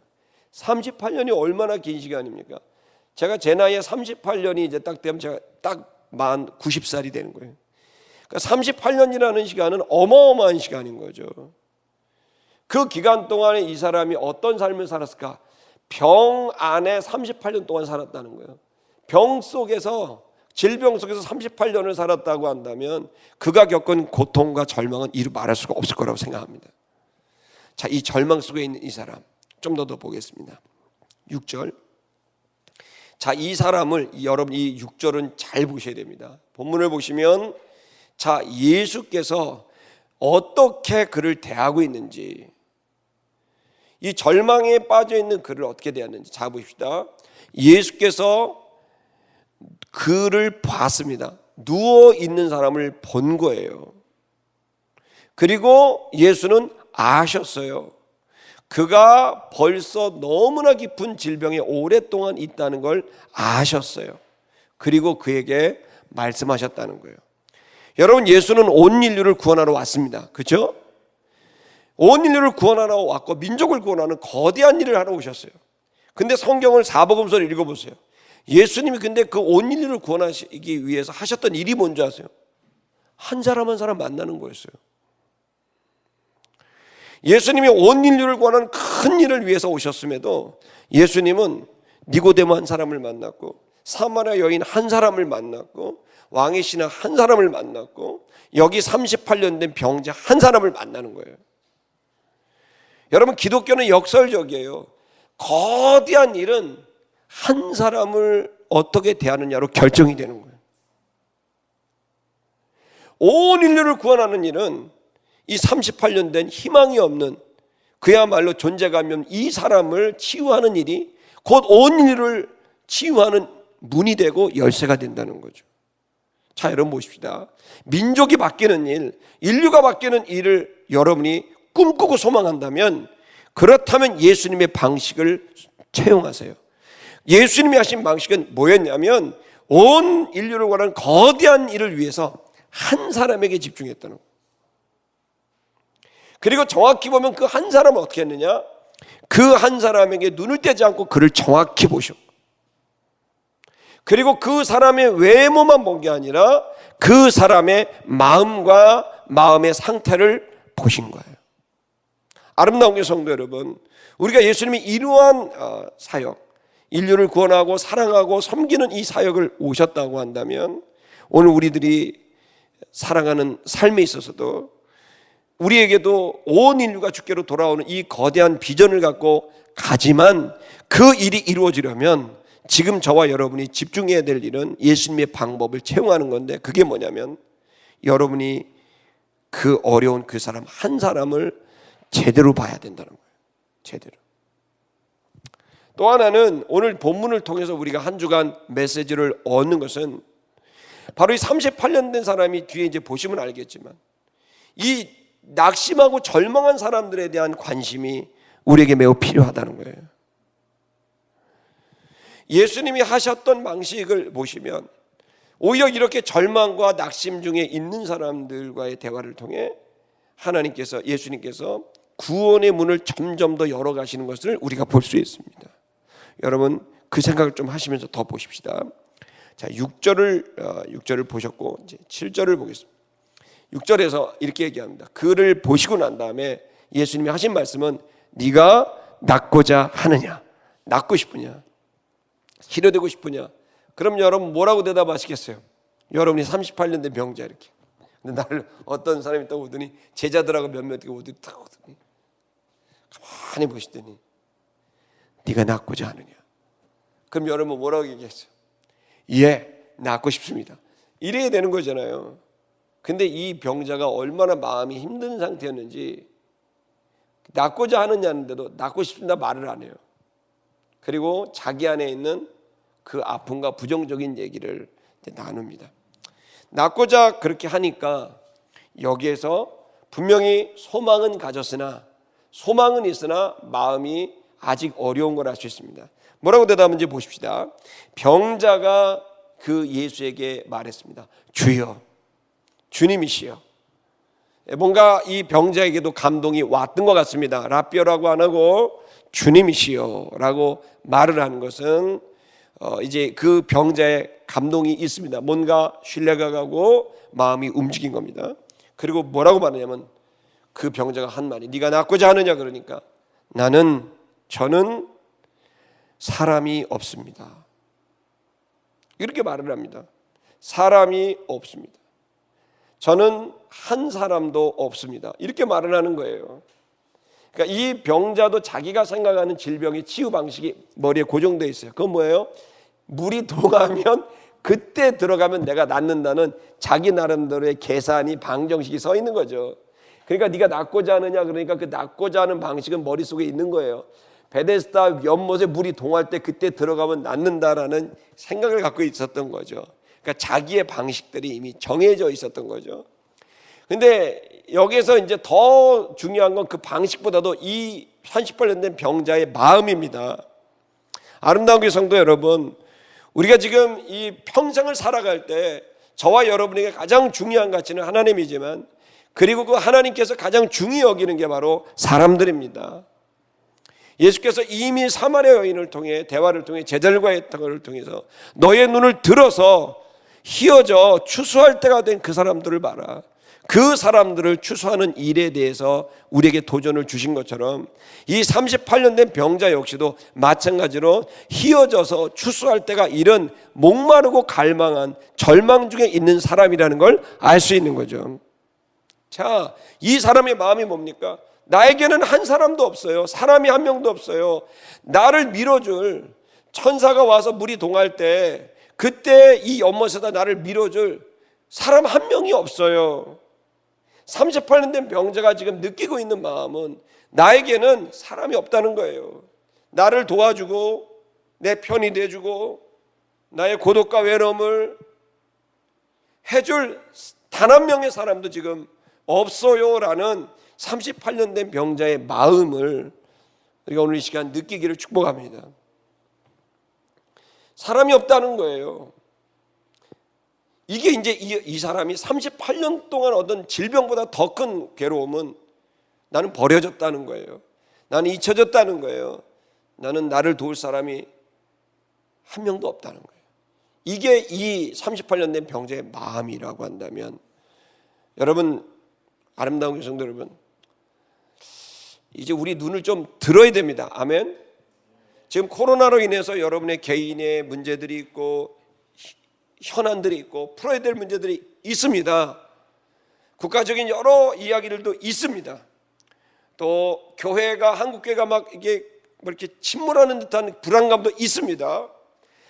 38년이 얼마나 긴 시간입니까? 제가 제 나이에 38년이 이제 딱 되면 제가 딱 만 90살이 되는 거예요. 그러니까 38년이라는 시간은 어마어마한 시간인 거죠. 그 기간 동안에 이 사람이 어떤 삶을 살았을까? 병 안에 38년 동안 살았다는 거예요. 병 속에서, 질병 속에서 38년을 살았다고 한다면 그가 겪은 고통과 절망은 이루 말할 수가 없을 거라고 생각합니다. 자, 이 절망 속에 있는 이 사람 좀 더 보겠습니다. 6절. 자, 이 사람을 여러분 이 6절은 잘 보셔야 됩니다. 본문을 보시면 자, 예수께서 어떻게 그를 대하고 있는지, 이 절망에 빠져 있는 그를 어떻게 대하는지 자 보십시다. 예수께서 그를 봤습니다. 누워 있는 사람을 본 거예요. 그리고 예수는 아셨어요. 그가 벌써 너무나 깊은 질병에 오랫동안 있다는 걸 아셨어요. 그리고 그에게 말씀하셨다는 거예요. 여러분, 예수는 온 인류를 구원하러 왔습니다. 그렇죠? 온 인류를 구원하러 왔고 민족을 구원하는 거대한 일을 하러 오셨어요. 근데 성경을 사복음서를 읽어보세요. 예수님이 근데 그 온 인류를 구원하시기 위해서 하셨던 일이 뭔지 아세요? 한 사람 한 사람 만나는 거였어요. 예수님이 온 인류를 구원하는 큰 일을 위해서 오셨음에도 예수님은 니고데모 한 사람을 만났고 사마리아 여인 한 사람을 만났고 왕의 신하 한 사람을 만났고 여기 38년 된 병자 한 사람을 만나는 거예요. 여러분, 기독교는 역설적이에요. 거대한 일은 한 사람을 어떻게 대하느냐로 결정이 되는 거예요. 온 인류를 구원하는 일은 이 38년 된 희망이 없는, 그야말로 존재감이 없는 이 사람을 치유하는 일이 곧 온 인류를 치유하는 문이 되고 열쇠가 된다는 거죠. 자, 여러분 보십시다. 민족이 바뀌는 일, 인류가 바뀌는 일을 여러분이 꿈꾸고 소망한다면, 그렇다면 예수님의 방식을 채용하세요. 예수님이 하신 방식은 뭐였냐면 온 인류를 구하는 거대한 일을 위해서 한 사람에게 집중했다는 거예요. 그리고 정확히 보면 그 한 사람은 어떻게 했느냐? 그 한 사람에게 눈을 떼지 않고 그를 정확히 보셨고, 그리고 그 사람의 외모만 본 게 아니라 그 사람의 마음과 마음의 상태를 보신 거예요. 아름다운 게 성도 여러분, 우리가 예수님이 이러한 사역, 인류를 구원하고 사랑하고 섬기는 이 사역을 오셨다고 한다면 오늘 우리들이 살아가는 삶에 있어서도 우리에게도 온 인류가 주께로 돌아오는 이 거대한 비전을 갖고 가지만 그 일이 이루어지려면 지금 저와 여러분이 집중해야 될 일은 예수님의 방법을 채용하는 건데, 그게 뭐냐면 여러분이 그 어려운 그 사람 한 사람을 제대로 봐야 된다는 거예요. 제대로. 또 하나는 오늘 본문을 통해서 우리가 한 주간 메시지를 얻는 것은 바로 이 38년 된 사람이 뒤에 이제 보시면 알겠지만 이 낙심하고 절망한 사람들에 대한 관심이 우리에게 매우 필요하다는 거예요. 예수님이 하셨던 방식을 보시면 오히려 이렇게 절망과 낙심 중에 있는 사람들과의 대화를 통해 하나님께서, 예수님께서 구원의 문을 점점 더 열어가시는 것을 우리가 볼 수 있습니다. 여러분, 그 생각을 좀 하시면서 더 보십시다. 자, 6절을 보셨고 이제 7절을 보겠습니다. 6절에서 이렇게 얘기합니다. 그를 보시고 난 다음에 예수님이 하신 말씀은 네가 낫고자 하느냐, 낫고 싶으냐, 치료되고 싶으냐. 그럼 여러분 뭐라고 대답하시겠어요? 여러분이 38년 된 병자 이렇게. 근데 나를 어떤 사람이 딱 오더니 제자들하고 몇몇 오더니 딱 오더니 가만히 보시더니 네가 낫고자 하느냐. 그럼 여러분 뭐라고 얘기했어요? 예, 낫고 싶습니다. 이래야 되는 거잖아요. 근데 이 병자가 얼마나 마음이 힘든 상태였는지 낫고자 하느냐는데도 낫고 싶습니다 말을 안 해요. 그리고 자기 안에 있는 그 아픔과 부정적인 얘기를 나눕니다. 낫고자 그렇게 하니까 여기에서 분명히 소망은 가졌으나, 소망은 있으나 마음이 아직 어려운 걸 알 수 있습니다. 뭐라고 대답하는지 보십시다. 병자가 그 예수에게 말했습니다. 주여, 주님이시여, 뭔가 이 병자에게도 감동이 왔던 것 같습니다. 랍비어라고 안 하고 주님이시여 라고 말을 하는 것은 이제 그 병자의 감동이 있습니다. 뭔가 신뢰가 가고 마음이 움직인 겁니다. 그리고 뭐라고 말하냐면 그 병자가 한 말이 네가 낫고자 하느냐 그러니까 저는 사람이 없습니다. 이렇게 말을 합니다. 사람이 없습니다. 저는 한 사람도 없습니다. 이렇게 말을 하는 거예요. 그러니까 이 병자도 자기가 생각하는 질병의 치유 방식이 머리에 고정되어 있어요. 그건 뭐예요? 물이 동하면 그때 들어가면 내가 낫는다는 자기 나름대로의 계산이 방정식이 서 있는 거죠. 그러니까 네가 낫고자 하느냐 그러니까 그 낫고자 하는 방식은 머릿속에 있는 거예요. 베데스다 연못에 물이 동할 때 그때 들어가면 낫는다라는 생각을 갖고 있었던 거죠. 그러니까 자기의 방식들이 이미 정해져 있었던 거죠. 근데 여기서 이제 더 중요한 건 그 방식보다도 이 38년 된 병자의 마음입니다. 아름다운 교회 성도 여러분, 우리가 지금 이 평생을 살아갈 때 저와 여러분에게 가장 중요한 가치는 하나님이지만, 그리고 그 하나님께서 가장 중히 여기는 게 바로 사람들입니다. 예수께서 이미 사마리아 여인을 통해 대화를 통해 제자들과의 대화를 통해서 너의 눈을 들어서 휘어져 추수할 때가 된 그 사람들을 봐라. 그 사람들을 추수하는 일에 대해서 우리에게 도전을 주신 것처럼 이 38년 된 병자 역시도 마찬가지로 휘어져서 추수할 때가 이른 목마르고 갈망한 절망 중에 있는 사람이라는 걸 알 수 있는 거죠. 자, 이 사람의 마음이 뭡니까? 나에게는 한 사람도 없어요. 사람이 한 명도 없어요. 나를 밀어줄 천사가 와서 물이 동할 때 그때 이 연못에다 나를 밀어줄 사람 한 명이 없어요. 38년 된 병자가 지금 느끼고 있는 마음은 나에게는 사람이 없다는 거예요. 나를 도와주고 내 편이 돼주고 나의 고독과 외로움을 해줄 단 한 명의 사람도 지금 없어요라는 38년 된 병자의 마음을 우리가 오늘 이 시간 느끼기를 축복합니다. 사람이 없다는 거예요. 이게 이제 이 사람이 38년 동안 얻은 질병보다 더 큰 괴로움은 나는 버려졌다는 거예요. 나는 잊혀졌다는 거예요. 나는 나를 도울 사람이 한 명도 없다는 거예요. 이게 이 38년 된 병자의 마음이라고 한다면, 여러분, 아름다운 교성도 여러분, 이제 우리 눈을 좀 들어야 됩니다. 아멘. 지금 코로나로 인해서 여러분의 개인의 문제들이 있고 현안들이 있고 풀어야 될 문제들이 있습니다. 국가적인 여러 이야기들도 있습니다. 또 교회가 한국 교회가 막 이게 뭐 이렇게 침몰하는 듯한 불안감도 있습니다.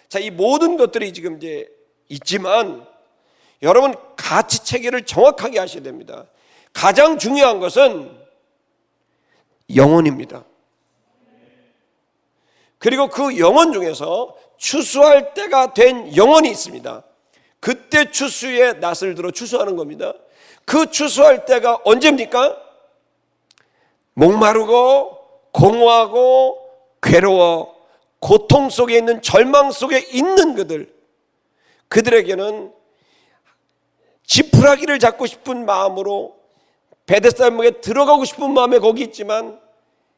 자, 이 모든 것들이 지금 이제 있지만 여러분 가치 체계를 정확하게 하셔야 됩니다. 가장 중요한 것은 영혼입니다. 그리고 그 영혼 중에서 추수할 때가 된 영혼이 있습니다. 그때 추수의 낫을 들어 추수하는 겁니다. 그 추수할 때가 언제입니까? 목마르고 공허하고 괴로워 고통 속에 있는 절망 속에 있는 그들에게는 지푸라기를 잡고 싶은 마음으로 베데스다 문에 들어가고 싶은 마음에 거기 있지만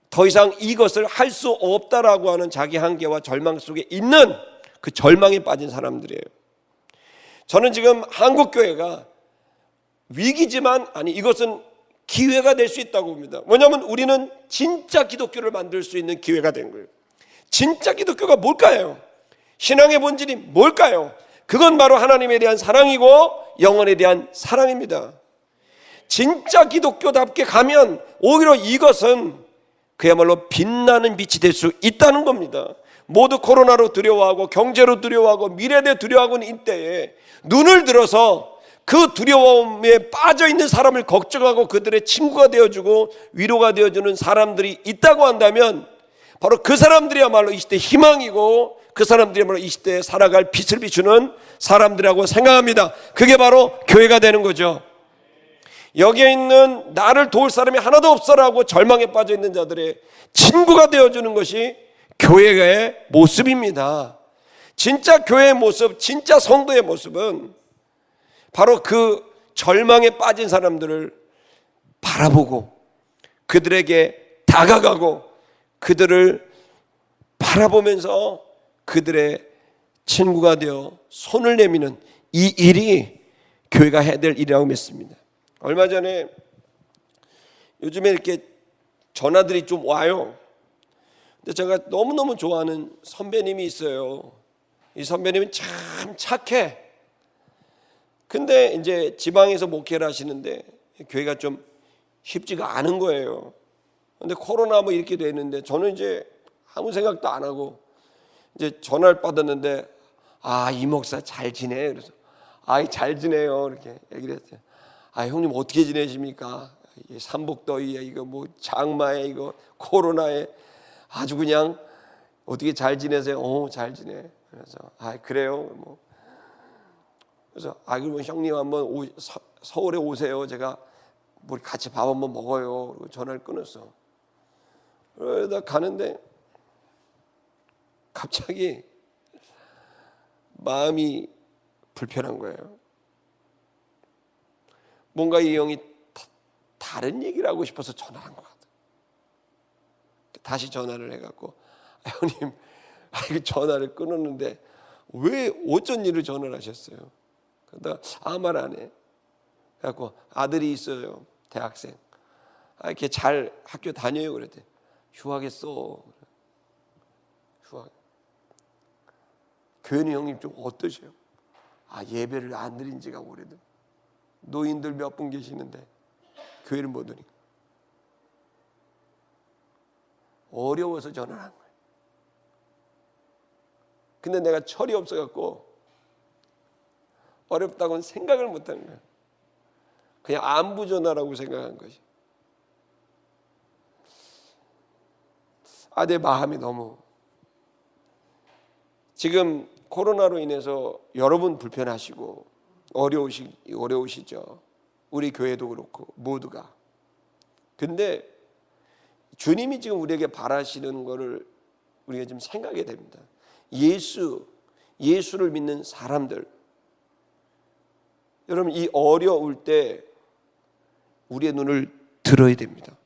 더 이상 이것을 할 수 없다라고 하는 자기 한계와 절망 속에 있는 그 절망에 빠진 사람들이에요. 저는 지금 한국교회가 위기지만 이것은 기회가 될 수 있다고 봅니다. 왜냐하면 우리는 진짜 기독교를 만들 수 있는 기회가 된 거예요. 진짜 기독교가 뭘까요? 신앙의 본질이 뭘까요? 그건 바로 하나님에 대한 사랑이고 영혼에 대한 사랑입니다. 진짜 기독교답게 가면 오히려 이것은 그야말로 빛나는 빛이 될 수 있다는 겁니다. 모두 코로나로 두려워하고 경제로 두려워하고 미래에 대해 두려워하고 있는 이때에 눈을 들어서 그 두려움에 빠져있는 사람을 걱정하고 그들의 친구가 되어주고 위로가 되어주는 사람들이 있다고 한다면 바로 그 사람들이야말로 이 시대의 희망이고 그 사람들이야말로 이 시대에 살아갈 빛을 비추는 사람들이라고 생각합니다. 그게 바로 교회가 되는 거죠. 여기에 있는 나를 도울 사람이 하나도 없어라고 절망에 빠져 있는 자들의 친구가 되어주는 것이 교회의 모습입니다. 진짜 교회의 모습, 진짜 성도의 모습은 바로 그 절망에 빠진 사람들을 바라보고 그들에게 다가가고 그들을 바라보면서 그들의 친구가 되어 손을 내미는 이 일이 교회가 해야 될 일이라고 믿습니다. 얼마 전에 요즘에 이렇게 전화들이 좀 와요. 근데 제가 너무너무 좋아하는 선배님이 있어요. 이 선배님은 참 착해. 근데 이제 지방에서 목회를 하시는데 교회가 좀 쉽지가 않은 거예요. 근데 코로나 뭐 이렇게 되는데 저는 이제 아무 생각도 안 하고 이제 전화를 받았는데 이 목사 잘 지내? 그래서 잘 지내요. 이렇게 얘기를 했어요. 형님 어떻게 지내십니까? 삼복더위에 이거 뭐 장마에 이거 코로나에 아주 그냥 어떻게 잘 지내세요? 잘 지내. 그래서 그래요. 뭐 그래서 그러면 형님 한번 서울에 오세요. 제가 우리 같이 밥 한번 먹어요. 그리고 전화를 끊었어. 그러다 가는데 갑자기 마음이 불편한 거예요. 뭔가 이 형이 다른 얘기를 하고 싶어서 전화를 한 것 같아요. 다시 전화를 해갖고 형님 전화를 끊었는데 왜 어쩐 일을 전화를 하셨어요? 그러다 아무 말 안 해. 그래갖고 아들이 있어요. 대학생. 걔 잘 학교 다녀요. 그랬더니 휴학했어. 휴학. 교회는 형님 좀 어떠세요? 예배를 안 드린 지가 오래돼. 노인들 몇 분 계시는데 교회를 못 드니까 어려워서 전화를 한 거예요. 근데 내가 철이 없어갖고 어렵다고는 생각을 못하는 거예요. 그냥 안부 전화라고 생각한 것이. 내 마음이 너무 지금 코로나로 인해서 여러분 불편하시고 어려우시죠. 우리 교회도 그렇고 모두가. 근데 주님이 지금 우리에게 바라시는 것을 우리가 좀 생각해야 됩니다. 예수를 믿는 사람들, 여러분 이 어려울 때 우리의 눈을 들어야 됩니다.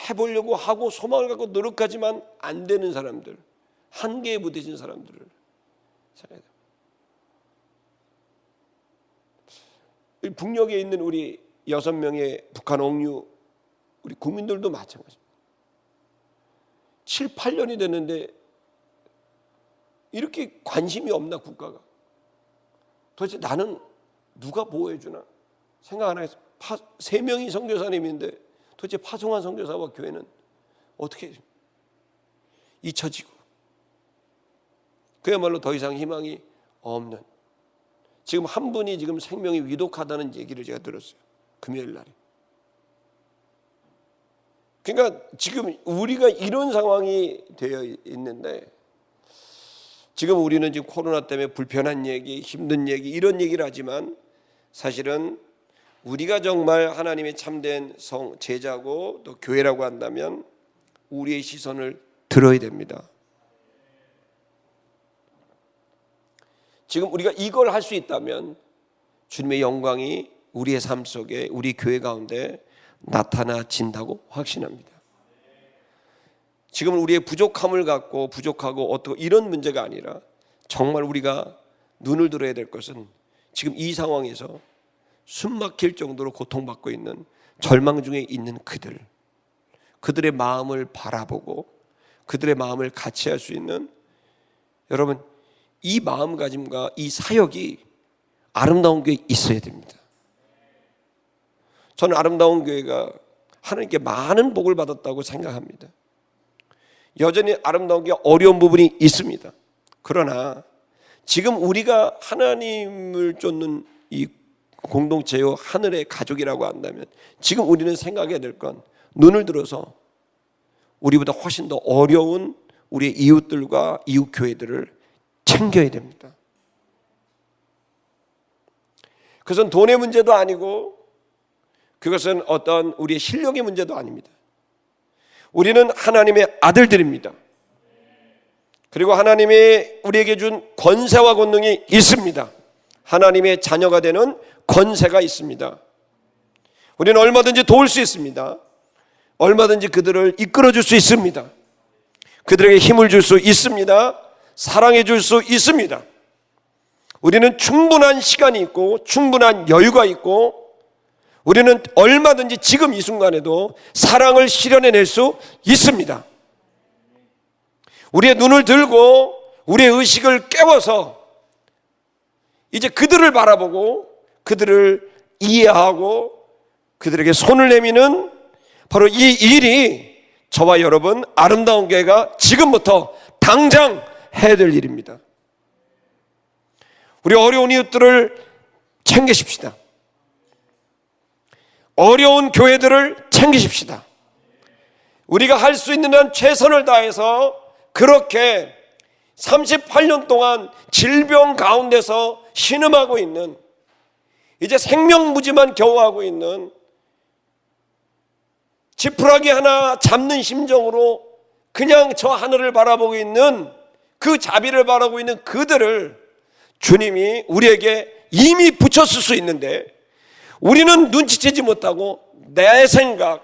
해보려고 하고 소망을 갖고 노력하지만 안 되는 사람들, 한계에 부딪힌 사람들을 생각해야 됩니다. 북녘에 있는 우리 6명의 북한 옥류 우리 국민들도 마찬가지입니다. 7, 8년이 됐는데 이렇게 관심이 없나 국가가? 도대체 나는 누가 보호해주나? 생각 안 하겠어요. 3명이 선교사님인데 도대체 파송한 선교사와 교회는 어떻게 잊혀지고 그야말로 더 이상 희망이 없는, 지금 한 분이 지금 생명이 위독하다는 얘기를 제가 들었어요. 금요일 날에. 그러니까 지금 우리가 이런 상황이 되어 있는데 지금 우리는 지금 코로나 때문에 불편한 얘기, 힘든 얘기 이런 얘기를 하지만 사실은 우리가 정말 하나님의 참된 제자고 또 교회라고 한다면 우리의 시선을 들어야 됩니다. 지금 우리가 이걸 할 수 있다면 주님의 영광이 우리의 삶 속에 우리 교회 가운데 나타나진다고 확신합니다. 지금은 우리의 부족함을 갖고 부족하고 어떻고 이런 문제가 아니라 정말 우리가 눈을 들어야 될 것은 지금 이 상황에서 숨 막힐 정도로 고통받고 있는 절망 중에 있는 그들의 마음을 바라보고 그들의 마음을 같이 할 수 있는, 여러분 이 마음가짐과 이 사역이 아름다운 교회에 있어야 됩니다. 저는 아름다운 교회가 하나님께 많은 복을 받았다고 생각합니다. 여전히 아름다운 게 어려운 부분이 있습니다. 그러나 지금 우리가 하나님을 쫓는 이 공동체요 하늘의 가족이라고 한다면 지금 우리는 생각해야 될 건 눈을 들어서 우리보다 훨씬 더 어려운 우리의 이웃들과 이웃 교회들을 챙겨야 됩니다. 그것은 돈의 문제도 아니고 그것은 어떤 우리의 실력의 문제도 아닙니다. 우리는 하나님의 아들들입니다. 그리고 하나님이 우리에게 준 권세와 권능이 있습니다. 하나님의 자녀가 되는 권세가 있습니다. 우리는 얼마든지 도울 수 있습니다. 얼마든지 그들을 이끌어 줄 수 있습니다. 그들에게 힘을 줄 수 있습니다. 사랑해 줄 수 있습니다. 우리는 충분한 시간이 있고 충분한 여유가 있고 우리는 얼마든지 지금 이 순간에도 사랑을 실현해낼 수 있습니다. 우리의 눈을 들고 우리의 의식을 깨워서 이제 그들을 바라보고 그들을 이해하고 그들에게 손을 내미는 바로 이 일이 저와 여러분 아름다운 교회가 지금부터 당장 해야 될 일입니다. 우리 어려운 이웃들을 챙기십시다. 어려운 교회들을 챙기십시다. 우리가 할 수 있는 한 최선을 다해서 그렇게 38년 동안 질병 가운데서 신음하고 있는, 이제 생명무지만 겨우하고 있는, 지푸라기 하나 잡는 심정으로 그냥 저 하늘을 바라보고 있는 그 자비를 바라보고 있는 그들을 주님이 우리에게 이미 붙였을 수 있는데 우리는 눈치채지 못하고 내 생각,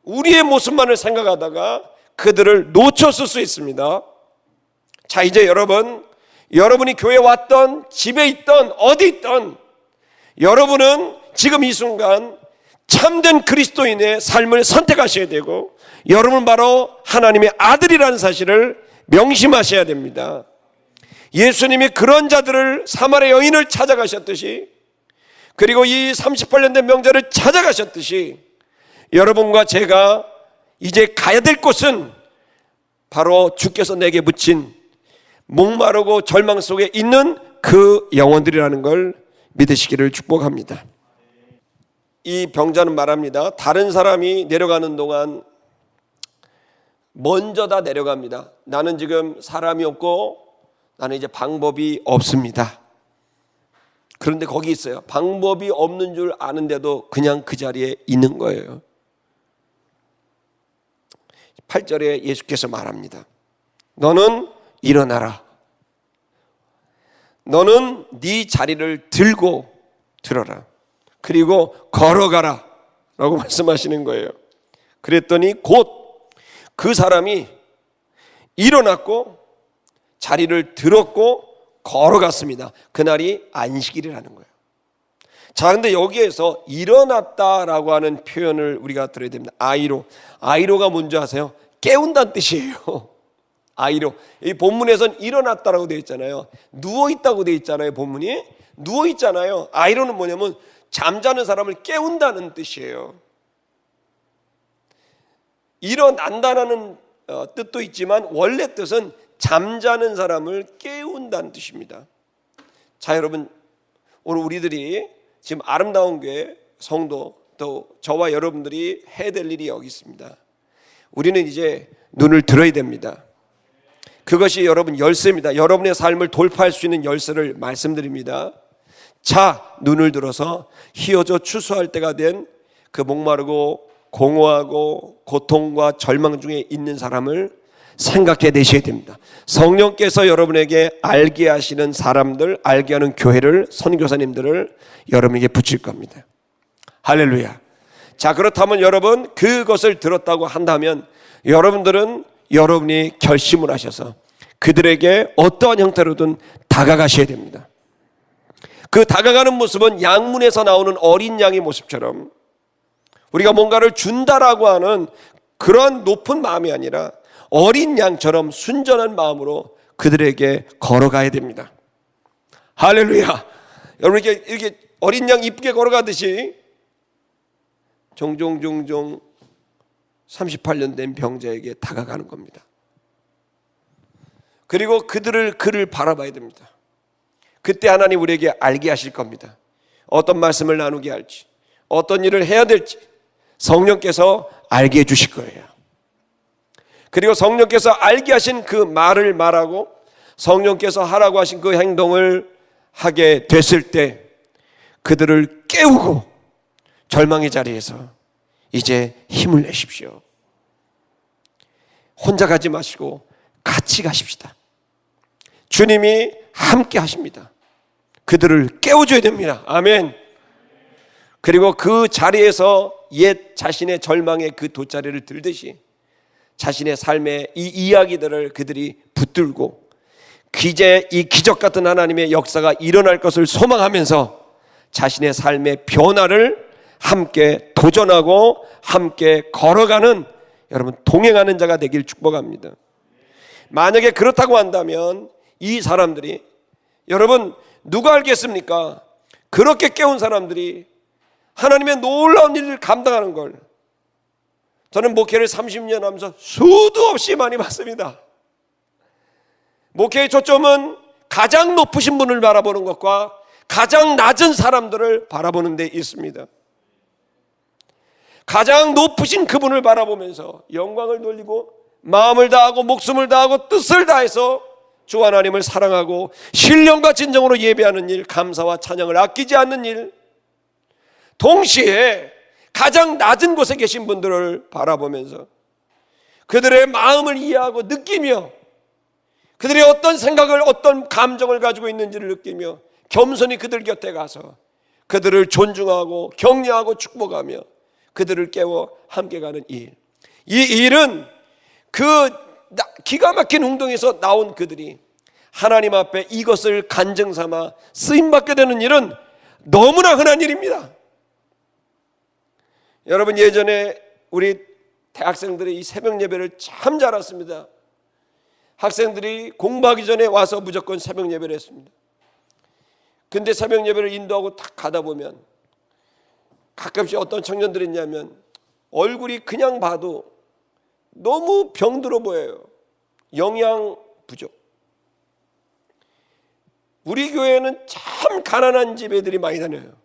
우리의 모습만을 생각하다가 그들을 놓쳤을 수 있습니다. 자, 이제 여러분이 교회에 왔던, 집에 있던, 어디 있던 여러분은 지금 이 순간 참된 그리스도인의 삶을 선택하셔야 되고 여러분은 바로 하나님의 아들이라는 사실을 명심하셔야 됩니다. 예수님이 그런 자들을, 사마리아 여인을 찾아가셨듯이, 그리고 이 38년 된 명절을 찾아가셨듯이 여러분과 제가 이제 가야 될 곳은 바로 주께서 내게 붙인 목마르고 절망 속에 있는 그 영혼들이라는 걸 믿으시기를 축복합니다. 이 병자는 말합니다. 다른 사람이 내려가는 동안 먼저 다 내려갑니다. 나는 지금 사람이 없고 나는 이제 방법이 없습니다. 그런데 거기 있어요. 방법이 없는 줄 아는데도 그냥 그 자리에 있는 거예요. 8절에 예수께서 말합니다. 너는 일어나라. 너는 네 자리를 들고 들어라. 그리고 걸어가라 라고 말씀하시는 거예요. 그랬더니 곧 그 사람이 일어났고 자리를 들었고 걸어갔습니다. 그날이 안식일이라는 거예요. 자, 근데 여기에서 일어났다라고 하는 표현을 우리가 들어야 됩니다. 아이로가 뭔지 아세요? 깨운다는 뜻이에요. 아이로. 이 본문에서는 일어났다라고 되어 있잖아요. 누워있다고 되어 있잖아요. 본문이 누워있잖아요. 아이로는 뭐냐면 잠자는 사람을 깨운다는 뜻이에요. 일어난다는 뜻도 있지만 원래 뜻은 잠자는 사람을 깨운다는 뜻입니다. 자, 여러분, 오늘 우리들이 지금 아름다운 교회 성도, 또 저와 여러분들이 해야 될 일이 여기 있습니다. 우리는 이제 눈을 들어야 됩니다. 그것이 여러분 열쇠입니다. 여러분의 삶을 돌파할 수 있는 열쇠를 말씀드립니다. 자, 눈을 들어서 휘어져 추수할 때가 된 그 목마르고 공허하고 고통과 절망 중에 있는 사람을 생각해 내셔야 됩니다. 성령께서 여러분에게 알게 하시는 사람들, 알게 하는 교회를, 선교사님들을 여러분에게 붙일 겁니다. 할렐루야. 자, 그렇다면 여러분, 그것을 들었다고 한다면 여러분들은 여러분이 결심을 하셔서 그들에게 어떠한 형태로든 다가가셔야 됩니다. 그 다가가는 모습은 양문에서 나오는 어린 양의 모습처럼 우리가 뭔가를 준다라고 하는 그런 높은 마음이 아니라 어린 양처럼 순전한 마음으로 그들에게 걸어가야 됩니다. 할렐루야. 여러분, 이렇게 어린 양 이쁘게 걸어가듯이 종종 38년 된 병자에게 다가가는 겁니다. 그리고 그를 바라봐야 됩니다. 그때 하나님 우리에게 알게 하실 겁니다. 어떤 말씀을 나누게 할지, 어떤 일을 해야 될지 성령께서 알게 해주실 거예요. 그리고 성령께서 알게 하신 그 말을 말하고 성령께서 하라고 하신 그 행동을 하게 됐을 때 그들을 깨우고 절망의 자리에서 이제 힘을 내십시오. 혼자 가지 마시고 같이 가십시다. 주님이 함께 하십니다. 그들을 깨워줘야 됩니다. 아멘. 그리고 그 자리에서 옛 자신의 절망의 그 돗자리를 들듯이 자신의 삶의 이 이야기들을 그들이 붙들고 이제 이 기적 같은 하나님의 역사가 일어날 것을 소망하면서 자신의 삶의 변화를 함께 도전하고 함께 걸어가는, 여러분, 동행하는 자가 되길 축복합니다. 만약에 그렇다고 한다면 이 사람들이, 여러분, 누가 알겠습니까? 그렇게 깨운 사람들이 하나님의 놀라운 일을 감당하는 걸 저는 목회를 30년 하면서 수도 없이 많이 봤습니다. 목회의 초점은 가장 높으신 분을 바라보는 것과 가장 낮은 사람들을 바라보는 데 있습니다. 가장 높으신 그분을 바라보면서 영광을 돌리고 마음을 다하고 목숨을 다하고 뜻을 다해서 주 하나님을 사랑하고 신령과 진정으로 예배하는 일, 감사와 찬양을 아끼지 않는 일, 동시에 가장 낮은 곳에 계신 분들을 바라보면서 그들의 마음을 이해하고 느끼며 그들이 어떤 생각을, 어떤 감정을 가지고 있는지를 느끼며 겸손히 그들 곁에 가서 그들을 존중하고 격려하고 축복하며 그들을 깨워 함께 가는 일. 이 일은 그 기가 막힌 운동에서 나온 그들이 하나님 앞에 이것을 간증 삼아 쓰임받게 되는 일은 너무나 흔한 일입니다. 여러분, 예전에 우리 대학생들이 이 새벽 예배를 참 잘 왔습니다. 학생들이 공부하기 전에 와서 무조건 새벽 예배를 했습니다. 근데 새벽 예배를 인도하고 딱 가다 보면 가끔씩 어떤 청년들이 있냐면 얼굴이 그냥 봐도 너무 병들어 보여요. 영양 부족. 우리 교회는 참 가난한 집 애들이 많이 다녀요.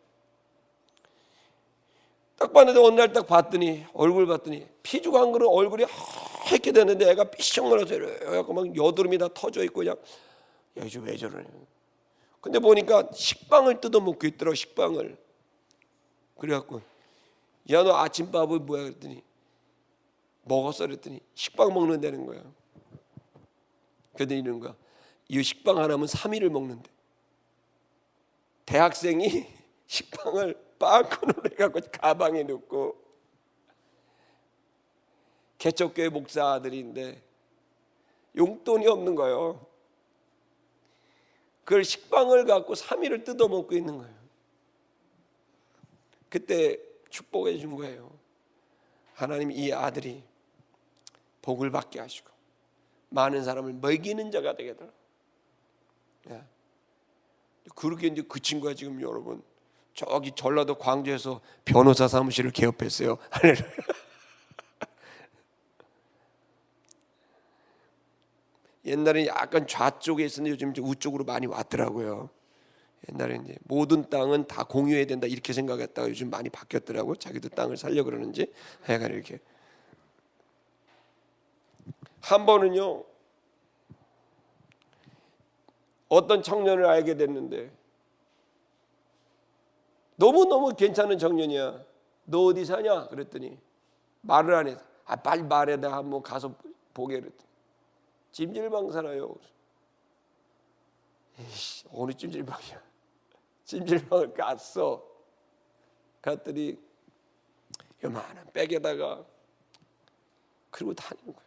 딱 봤는데 어느 날 딱 봤더니, 얼굴 봤더니 피주가 한 그릇 얼굴이 하얗게 되는데 애가 삐쩍 말라서 이렇게 막 여드름이 다 터져 있고 그냥, 야, 이제 왜 저러냐. 근데 보니까 식빵을 뜯어먹고 있더라고, 식빵을. 그래갖고, 야, 너 아침밥은 뭐야? 그랬더니 먹었어. 그랬더니 식빵 먹는다는 거야. 그랬더니 이러는 거야. 이 식빵 하나면 3일을 먹는데. 대학생이 식빵을 빵꾸를 해갖고 가방에 넣고, 개척교회 목사들인데 용돈이 없는 거예요. 그걸 식빵을 갖고 3일을 뜯어먹고 있는 거예요. 그때 축복해 준 거예요. 하나님, 이 아들이 복을 받게 하시고 많은 사람을 먹이는 자가 되게 되라. 그렇게 이제 그 친구가 지금 여러분 저기 전라도 광주에서 변호사 사무실을 개업했어요. 옛날에 약간 좌쪽에 있었는데 요즘 좀 우쪽으로 많이 왔더라고요. 옛날에 이제 모든 땅은 다 공유해야 된다 이렇게 생각했다가 요즘 많이 바뀌었더라고. 자기도 땅을 살려 그러는지 하여간 이렇게. 한 번은요, 어떤 청년을 알게 됐는데 너무너무 괜찮은 청년이야. 너 어디 사냐? 그랬더니 말을 안 해서, 빨리 말해, 나 한번 가서 보게. 그랬더니 찜질방 살아요. 에이씨, 어느 찜질방이야. 찜질방을 갔어. 갔더니 요만한 백에다가 그러고 다니는 거야.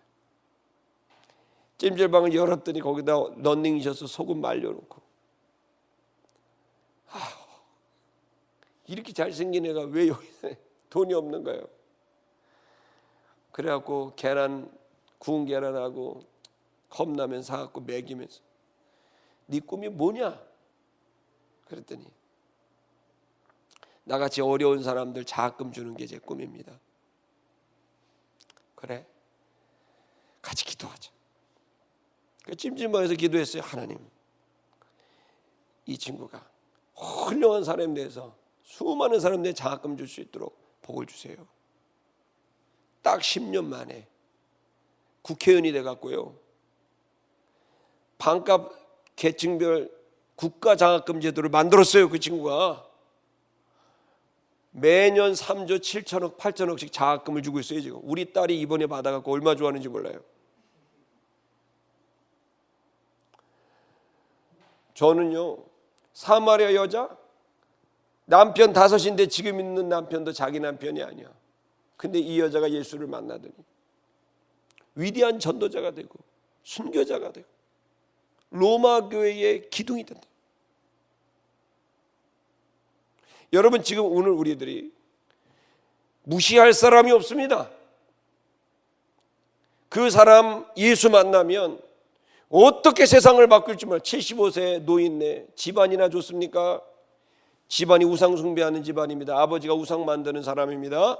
찜질방을 열었더니 거기다 런닝셔츠 소금 말려놓고, 이렇게 잘생긴 애가 왜 여기서 돈이 없는 거예요. 그래갖고 구운 계란하고 컵라면 사갖고 먹이면서, 네 꿈이 뭐냐? 그랬더니 나같이 어려운 사람들 장학금 주는 게 제 꿈입니다. 그래, 같이 기도하자. 찜찜방에서 기도했어요. 하나님, 이 친구가 훌륭한 사람에 대해서 수많은 사람들의 장학금 줄 수 있도록 복을 주세요. 딱 10년 만에 국회의원이 돼갖고요, 반값 계층별 국가 장학금 제도를 만들었어요. 그 친구가 매년 3조 7천억 8천억씩 장학금을 주고 있어요. 지금 우리 딸이 이번에 받아갖고 얼마 좋아하는지 몰라요. 저는요, 사마리아 여자 남편 5인데 지금 있는 남편도 자기 남편이 아니야. 근데 이 여자가 예수를 만나더니 위대한 전도자가 되고 순교자가 되고 로마 교회의 기둥이 된다. 여러분, 지금 오늘 우리들이 무시할 사람이 없습니다. 그 사람 예수 만나면 어떻게 세상을 바꿀지 몰라. 75세 노인네 집안이나 좋습니까? 집안이 우상 숭배하는 집안입니다. 아버지가 우상 만드는 사람입니다.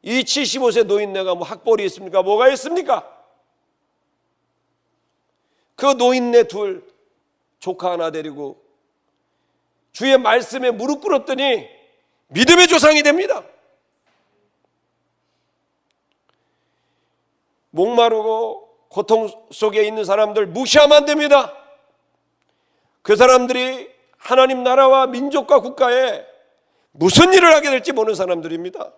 이 75세 노인네가 뭐 학벌이 있습니까? 뭐가 있습니까? 그 노인네 둘 조카 하나 데리고 주의 말씀에 무릎 꿇었더니 믿음의 조상이 됩니다. 목마르고 고통 속에 있는 사람들 무시하면 안 됩니다. 그 사람들이 하나님 나라와 민족과 국가에 무슨 일을 하게 될지 모르는 사람들입니다.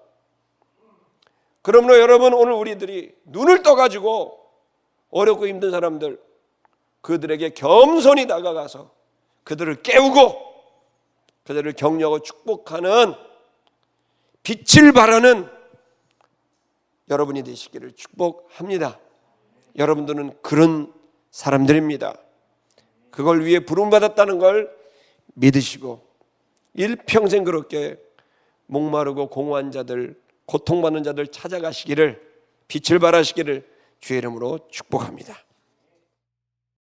그러므로 여러분, 오늘 우리들이 눈을 떠가지고 어렵고 힘든 사람들, 그들에게 겸손히 다가가서 그들을 깨우고 그들을 격려하고 축복하는 빛을 발하는 여러분이 되시기를 축복합니다. 여러분들은 그런 사람들입니다. 그걸 위해 부름받았다는 걸 믿으시고 일평생 그렇게 목마르고 공허한 자들, 고통받는 자들 찾아가시기를, 빛을 발하시기를 주의 이름으로 축복합니다.